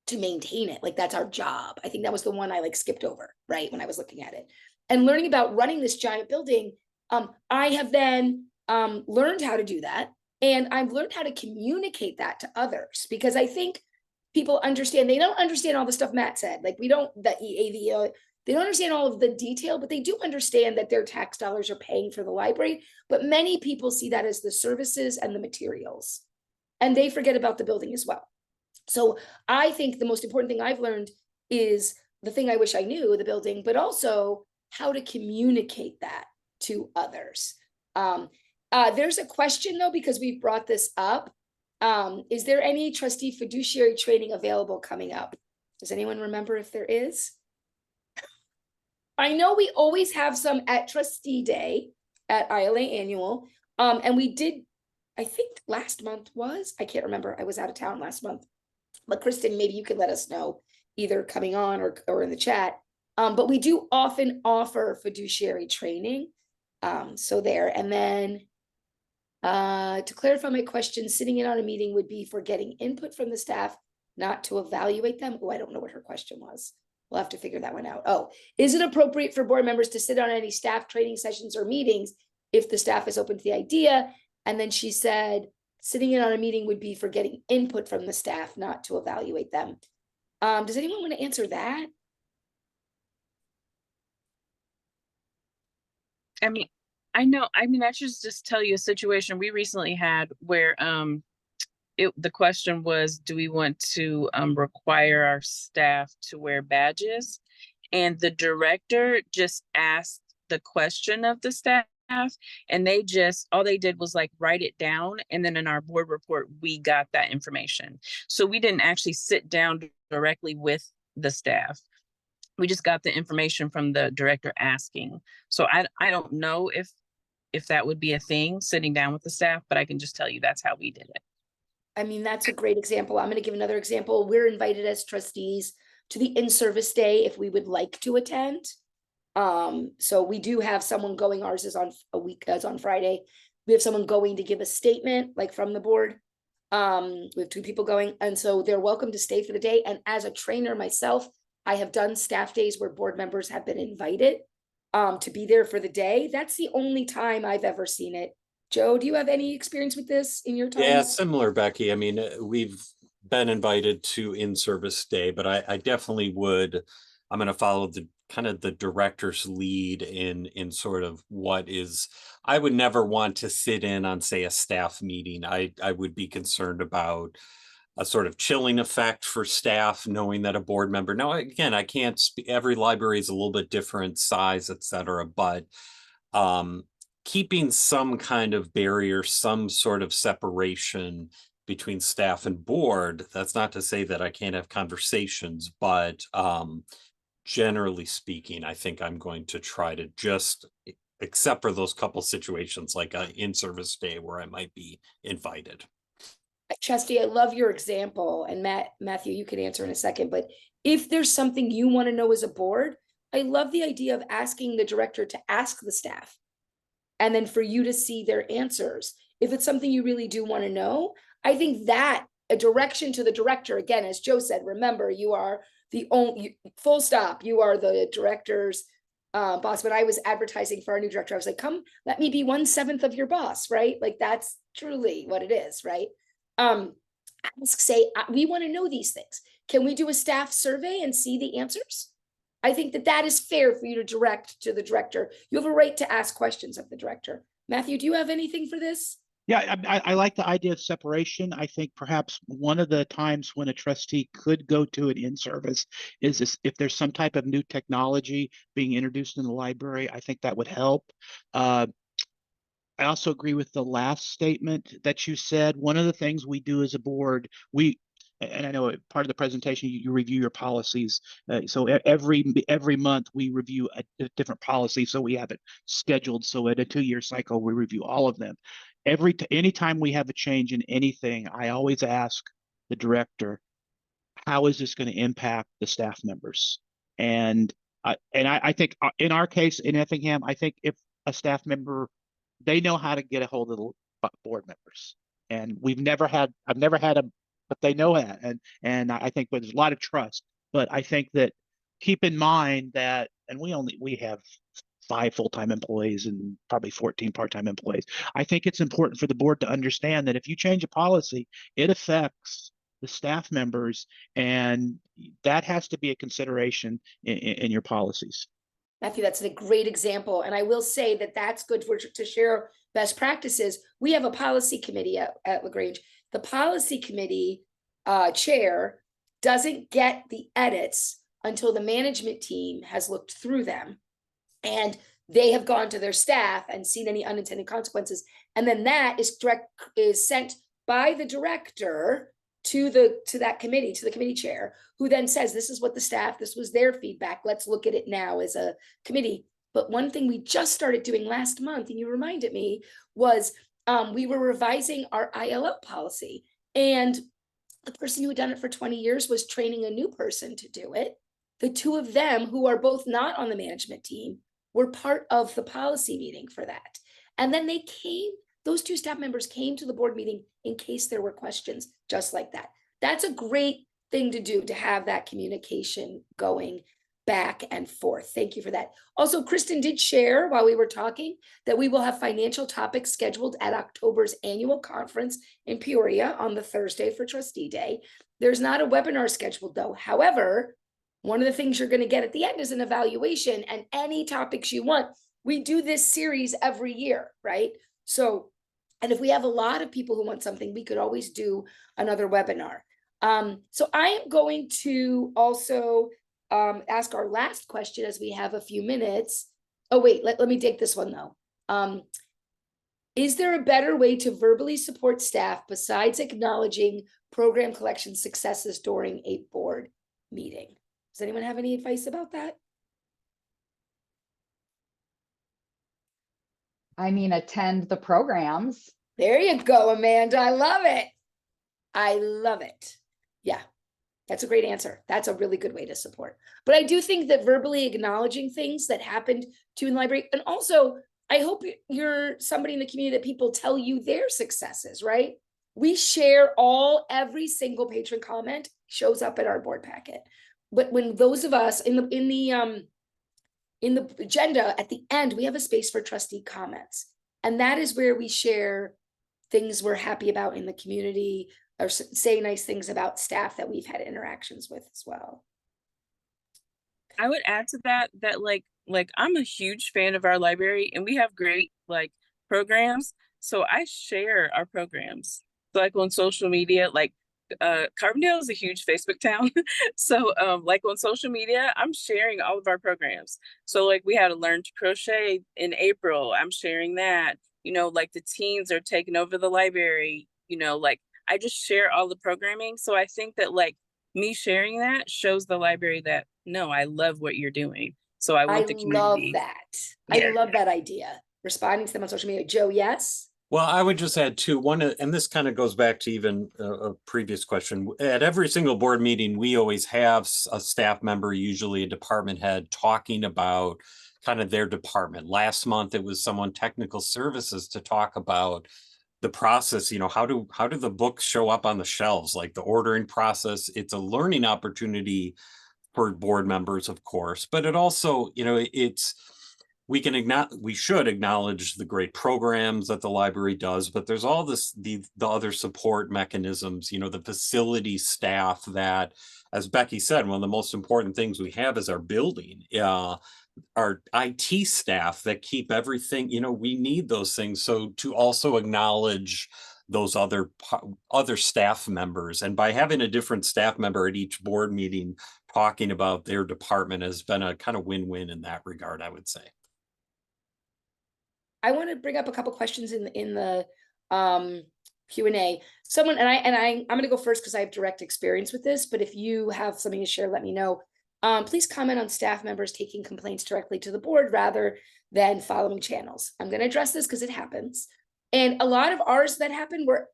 to maintain it, like that's our job. I think that was the one I like skipped over, right, when I was looking at it. And learning about running this giant building, I have then learned how to do that. And I've learned how to communicate that to others, because I think people understand, they don't understand all the stuff Matt said. Like, we don't, the EAV, they don't understand all of the detail, but they do understand that their tax dollars are paying for the library. But many people see that as the services and the materials, and they forget about the building as well. So I think the most important thing I've learned is the thing I wish I knew, the building, but also how to communicate that to others. There's a question though, because we've brought this up. Is there any trustee fiduciary training available coming up? Does anyone remember if there is? I know we always have some at Trustee Day at ILA Annual. And we did, I think last month was, I can't remember. I was out of town last month. But Kristen, maybe you could let us know either coming on or in the chat. But we do often offer fiduciary training. So there, and then to clarify my question, sitting in on a meeting would be for getting input from the staff, not to evaluate them. Oh, I don't know what her question was. We'll have to figure that one out. Oh, is it appropriate for board members to sit on any staff training sessions or meetings if the staff is open to the idea? And then she said, sitting in on a meeting would be for getting input from the staff, not to evaluate them. Does anyone want to answer that? I mean, I should just tell you a situation we recently had where the question was, do we want to require our staff to wear badges? And the director just asked the question of the staff, and all they did was like write it down, and then in our board report we got that information. So we didn't actually sit down directly with the staff. We just got the information from the director asking. So I don't know if that would be a thing, sitting down with the staff, but I can just tell you that's how we did it. I mean, that's a great example. I'm going to give another example. We're invited as trustees to the in-service day if we would like to attend. So we do have someone going. Ours is on on Friday. We have someone going to give a statement, like from the board. We have 2 people going, and so they're welcome to stay for the day. And as a trainer myself, I have done staff days where board members have been invited to be there for the day. That's the only time I've ever seen it. Joe, do you have any experience with this in your time? Yeah, similar, Becky. I mean, we've been invited to in-service day, but I definitely would, I'm going to follow the kind of the director's lead in sort of what is, I would never want to sit in on, say, a staff meeting. I would be concerned about a sort of chilling effect for staff, knowing that a board member, now, again, I can't speak, every library is a little bit different size, et cetera, but keeping some kind of barrier, some sort of separation between staff and board. That's not to say that I can't have conversations, but generally speaking, I think I'm going to try to just, except for those couple situations like an in-service day where I might be invited. Trustee, I love your example, and Matthew, you can answer in a second, but if there's something you want to know as a board, I love the idea of asking the director to ask the staff, and then for you to see their answers. If it's something you really do want to know, I think that a direction to the director, again, as Joe said, remember, you are the only, full stop, you are the director's boss. When I was advertising for our new director, I was like, come, let me be 1/7 of your boss, right? Like, that's truly what it is, right? Say, we want to know these things. Can we do a staff survey and see the answers? I think that that is fair for you to direct to the director. You have a right to ask questions of the director. Matthew, do you have anything for this? Yeah, I like the idea of separation. I think perhaps one of the times when a trustee could go to an in-service is if there's some type of new technology being introduced in the library. I think that would help. I also agree with the last statement that you said. One of the things we do as a board, and I know part of the presentation, you review your policies. So every month we review a different policy. So we have it scheduled. So at a 2-year cycle, we review all of them. Anytime we have a change in anything, I always ask the director, how is this going to impact the staff members? And I think in our case in Effingham, I think if a staff member, they know how to get a hold of the board members, and I've never had them, but they know that, and I think there's a lot of trust. But I think that keep in mind that, and we have 5 full-time employees and probably 14 part-time employees. I think it's important for the board to understand that if you change a policy, it affects the staff members, and that has to be a consideration in your policies. Matthew, that's a great example. And I will say that that's good to share best practices. We have a policy committee at LaGrange. The policy committee chair doesn't get the edits until the management team has looked through them and they have gone to their staff and seen any unintended consequences. And then that is sent by the director to that committee, to the committee chair, who then says, this is what the staff, this was their feedback. Let's look at it now as a committee. But one thing we just started doing last month, and you reminded me, was we were revising our ILO policy. And the person who had done it for 20 years was training a new person to do it. The two of them, who are both not on the management team, were part of the policy meeting for that. And then those 2 staff members came to the board meeting in case there were questions, just like that. That's a great thing to do, to have that communication going back and forth. Thank you for that. Also, Kristen did share while we were talking that we will have financial topics scheduled at October's annual conference in Peoria on the Thursday for Trustee Day. There's not a webinar scheduled though. However, one of the things you're going to get at the end is an evaluation, and any topics you want. We do this series every year, right? So, and if we have a lot of people who want something, we could always do another webinar. So I am going to also ask our last question, as we have a few minutes. Oh, wait, let me take this one though. Is there a better way to verbally support staff besides acknowledging program collection successes during a board meeting? Does anyone have any advice about that? I mean, attend the programs. There you go, Amanda. I love it. I love it. Yeah, that's a great answer. That's a really good way to support. But I do think that verbally acknowledging things that happened to you in the library, and also I hope you're somebody in the community that people tell you their successes, right? We share every single patron comment shows up in our board packet. But when those of us in the agenda at the end, we have a space for trustee comments. And that is where we share things we're happy about in the community, or say nice things about staff that we've had interactions with as well. I would add to that like I'm a huge fan of our library, and we have great like programs. So I share our programs. So like on social media, like Carbondale is a huge Facebook town. So like on social media, I'm sharing all of our programs. So like we had a Learn to Crochet in April. I'm sharing that. You know, like the teens are taking over the library, you know, like I just share all the programming. So I think that like me sharing that shows the library that no, I love what you're doing. So I want the love community. that. Yeah. I love that idea. Responding to them on social media. Joe, yes? Well, I would just add too, and this kind of goes back to even a previous question. At every single board meeting, we always have a staff member, usually a department head, talking about kind of their department. Last month, it was someone technical services to talk about the process, you know, how do the books show up on the shelves, like the ordering process. It's a learning opportunity for board members, of course, but it also, you know, we should acknowledge the great programs that the library does, but there's all this, the other support mechanisms, you know, the facility staff that, as Becky said, one of the most important things we have is our building. Our IT staff that keep everything, you know, we need those things. So to also acknowledge those other staff members, and by having a different staff member at each board meeting talking about their department has been a kind of win-win in that regard, I would say. I want to bring up a couple questions in the Q&A. Someone, I'm going to go first because I have direct experience with this, but if you have something to share, let me know. Please comment on staff members taking complaints directly to the board rather than following channels. I'm going to address this because it happens. And a lot of ours that happened were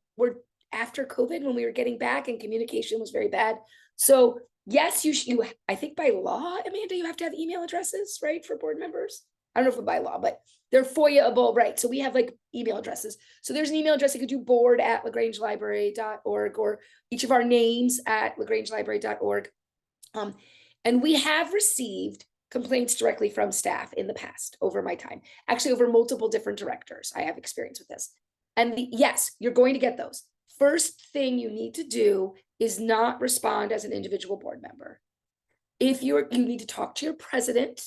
after COVID, when we were getting back and communication was very bad. So yes, you I think by law, Amanda, you have to have email addresses, right, for board members? I don't know if by law, but they're FOIA-able, right? So we have like email addresses. So there's an email address you could do, board@lagrangelibrary.org, or each of our names at lagrangelibrary.org. And we have received complaints directly from staff in the past over my time, actually over multiple different directors. I have experience with this. And yes, you're going to get those. First thing you need to do is not respond as an individual board member. If you need to talk to your president,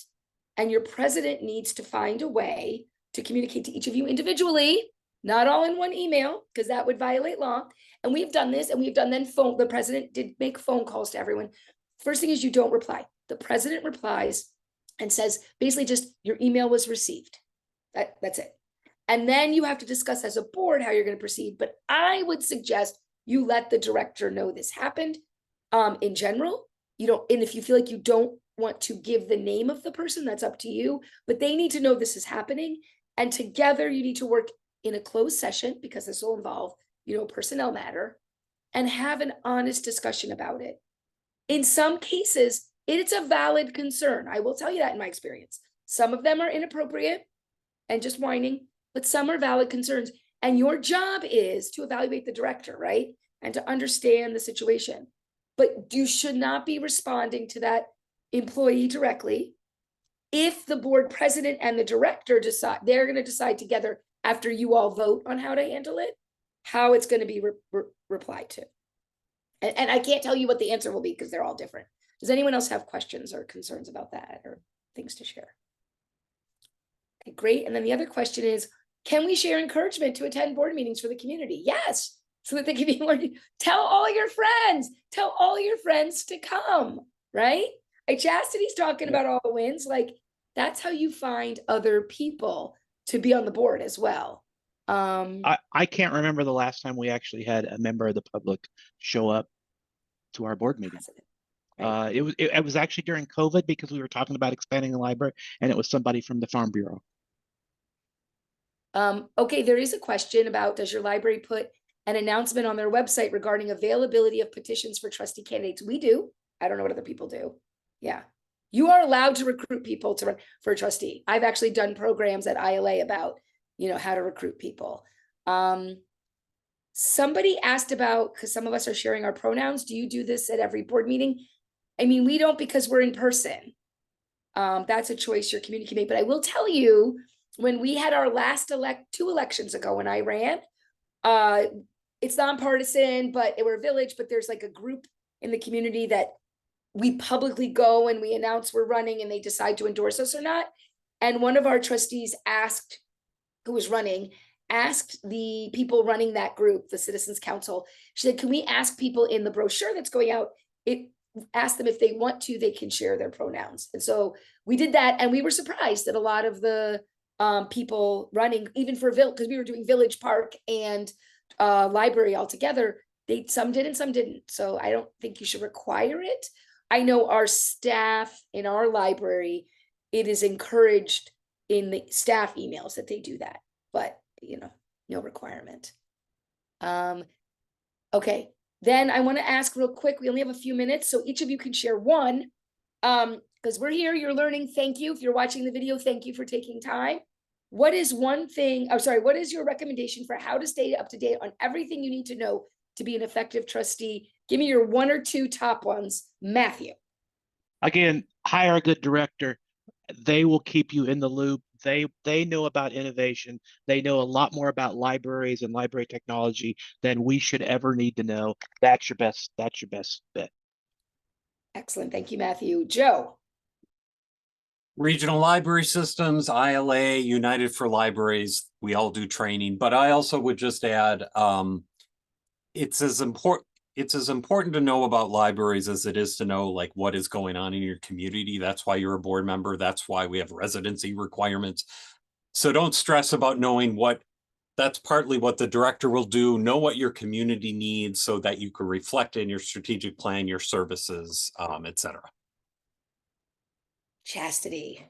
and your president needs to find a way to communicate to each of you individually, not all in one email, because that would violate law. And we've done this, and we've done then phone. The president did make phone calls to everyone. First thing is you don't reply. The president replies and says, basically just your email was received. That's it. And then you have to discuss as a board how you're going to proceed. But I would suggest you let the director know this happened. In general, you don't, and if you feel like you don't want to give the name of the person, that's up to you, but they need to know this is happening. And together you need to work in a closed session, because this will involve, you know, personnel matter, and have an honest discussion about it. In some cases, it's a valid concern. I will tell you that in my experience. Some of them are inappropriate and just whining, but some are valid concerns. And your job is to evaluate the director, right? And to understand the situation. But you should not be responding to that employee directly. If the board president and the director decide, they're going to decide together after you all vote on how to handle it, how it's going to be replied to. And I can't tell you what the answer will be because they're all different. Does anyone else have questions or concerns about that or things to share? Okay, great. And then the other question is, can we share encouragement to attend board meetings for the community? Yes, so that they can be learning. Tell all your friends to come, right? Chastity's talking about all the wins. Like, that's how you find other people to be on the board as well. I can't remember the last time we actually had a member of the public show up to our board meeting. Right. It was actually during COVID, because we were talking about expanding the library, and it was somebody from the Farm Bureau. Okay, there is a question about, does your library put an announcement on their website regarding availability of petitions for trustee candidates? We do. I don't know what other people do. Yeah. You are allowed to recruit people to run for a trustee. I've actually done programs at ILA about, you know, how to recruit people. Somebody asked about, because some of us are sharing our pronouns. Do you do this at every board meeting? I mean, we don't, because we're in person. That's a choice your community can make. But I will tell you, when we had our last 2 elections ago, when I ran, it's nonpartisan, but we're a village, but there's like a group in the community that we publicly go and we announce we're running and they decide to endorse us or not. And one of our trustees asked, who was running, asked the people running that group, the Citizens Council, she said, can we ask people in the brochure that's going out, ask them if they want to, they can share their pronouns. And so we did that, and we were surprised that a lot of the people running, even for because we were doing Village Park and library all together, some did and some didn't. So I don't think you should require it. I know our staff in our library, it is encouraged in the staff emails that they do that, but no requirement. Okay, then I want to ask real quick, we only have a few minutes, so each of you can share one, because we're here, you're learning, thank you. If you're watching the video, thank you for taking time. What is one thing, what is your recommendation for how to stay up to date on everything you need to know to be an effective trustee? Give me your one or two top ones. Matthew. Again, hire a good director. They will keep you in the loop. They know about innovation. They know a lot more about libraries and library technology than we should ever need to know. That's your best bet. Excellent. Thank you, Matthew. Joe. Regional library systems, ILA, United for Libraries, we all do training, but I also would just add, it's as important to know about libraries as it is to know like what is going on in your community. That's why you're a board member. That's why we have residency requirements. So don't stress about knowing that's partly what the director will do. Know what your community needs so that you can reflect in your strategic plan, your services, etc. Chastity.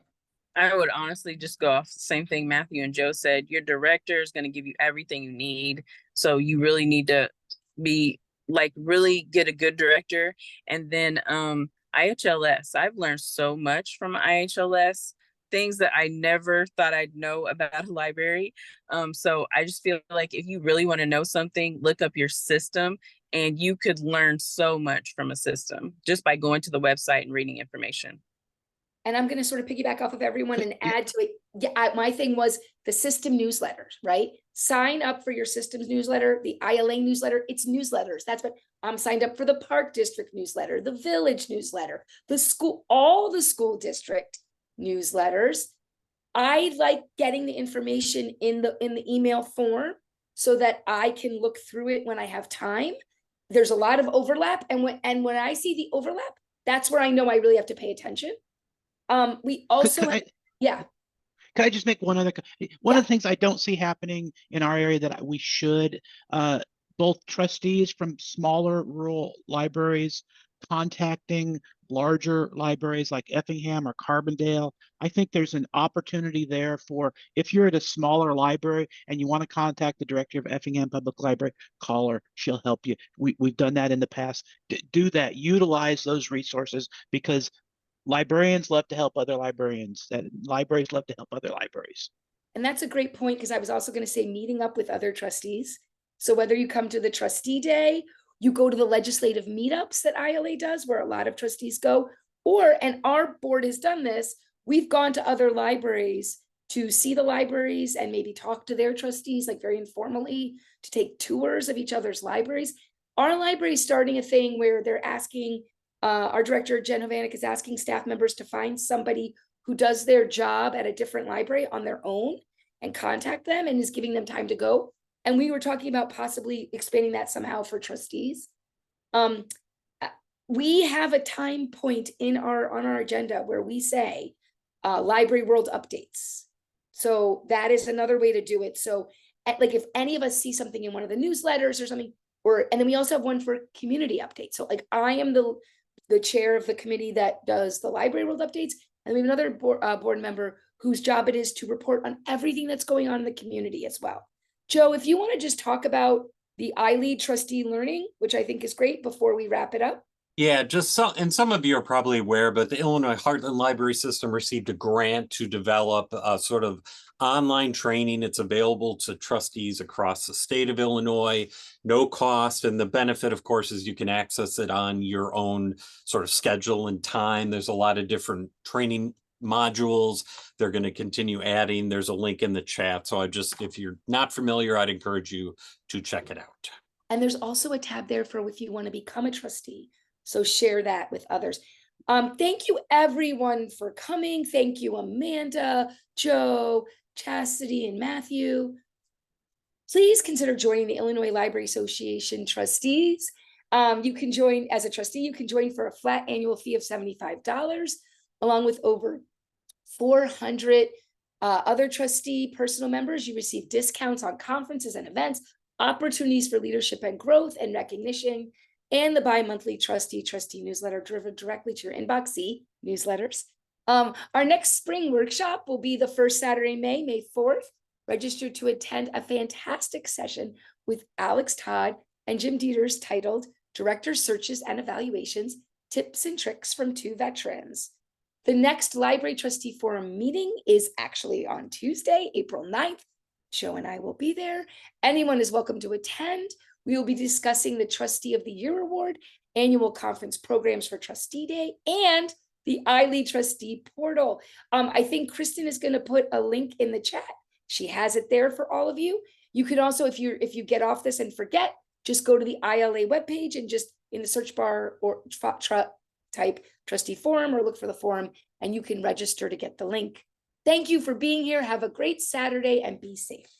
I would honestly just go off the same thing Matthew and Joe said. Your director is going to give you everything you need. So you really need to really get a good director. And then IHLS. I've learned so much from IHLS, things that I never thought I'd know about a library. So I just feel like if you really want to know something, look up your system, and you could learn so much from a system just by going to the website and reading information. And I'm going to sort of piggyback off of everyone and add to it. Yeah, my thing was the system newsletters, right? Sign up for your systems newsletter, the ILA newsletter. It's newsletters. That's what I'm signed up for. The Park District newsletter, the Village newsletter, all the school district newsletters. I like getting the information in the email form so that I can look through it when I have time. There's a lot of overlap, and when I see the overlap, that's where I know I really have to pay attention. We also, Can I just make one of the things I don't see happening in our area that we should, both trustees from smaller rural libraries contacting larger libraries like Effingham or Carbondale. I think there's an opportunity there for, if you're at a smaller library and you want to contact the director of Effingham Public Library, call her, she'll help you. We've done that in the past. Do that, utilize those resources, because librarians love to help other librarians, that libraries love to help other libraries. And that's a great point, because I was also going to say meeting up with other trustees. So whether you come to the trustee day, you go to the legislative meetups that ILA does, where a lot of trustees go, and our board has done this, we've gone to other libraries to see the libraries and maybe talk to their trustees, like very informally, to take tours of each other's libraries. Our library is starting a thing where they're asking, our director, Jen Hovanek, is asking staff members to find somebody who does their job at a different library on their own and contact them, and is giving them time to go. And we were talking about possibly expanding that somehow for trustees. We have a time point on our agenda where we say Library World updates. So that is another way to do it. So like if any of us see something in one of the newsletters or something, and then we also have one for community updates. So like I am the chair of the committee that does the Library World updates, and we have another board member whose job it is to report on everything that's going on in the community as well. Joe, if you want to just talk about the iLead trustee learning, which I think is great, before we wrap it up. Yeah, and some of you are probably aware, but the Illinois Heartland Library System received a grant to develop a sort of online training. It's available to trustees across the state of Illinois, no cost. And the benefit, of course, is you can access it on your own sort of schedule and time. There's a lot of different training modules they're going to continue adding. There's a link in the chat. So if you're not familiar, I'd encourage you to check it out. And there's also a tab there for if you want to become a trustee. So share that with others. Thank you everyone for coming. Thank you, Amanda, Joe, Chastity, and Matthew. Please consider joining the Illinois Library Association Trustees. You can join as a trustee. You can join for a flat annual fee of $75, along with over 400 other trustee personal members. You receive discounts on conferences and events, opportunities for leadership and growth and recognition, and the bi-monthly trustee newsletter delivered directly to your inbox. See newsletters. Our next spring workshop will be the first Saturday, May 4th. Register to attend a fantastic session with Alex Todd and Jim Dieters titled Director Searches and Evaluations, Tips and Tricks from Two Veterans. The next Library Trustee Forum meeting is actually on Tuesday, April 9th. Joe and I will be there. Anyone is welcome to attend. We will be discussing the Trustee of the Year Award, annual conference programs for Trustee Day, and the iLead Trustee Portal. I think Kristen is going to put a link in the chat. She has it there for all of you. You can also, if you get off this and forget, just go to the ILA webpage and just in the search bar or type trustee forum or look for the forum, and you can register to get the link. Thank you for being here. Have a great Saturday and be safe.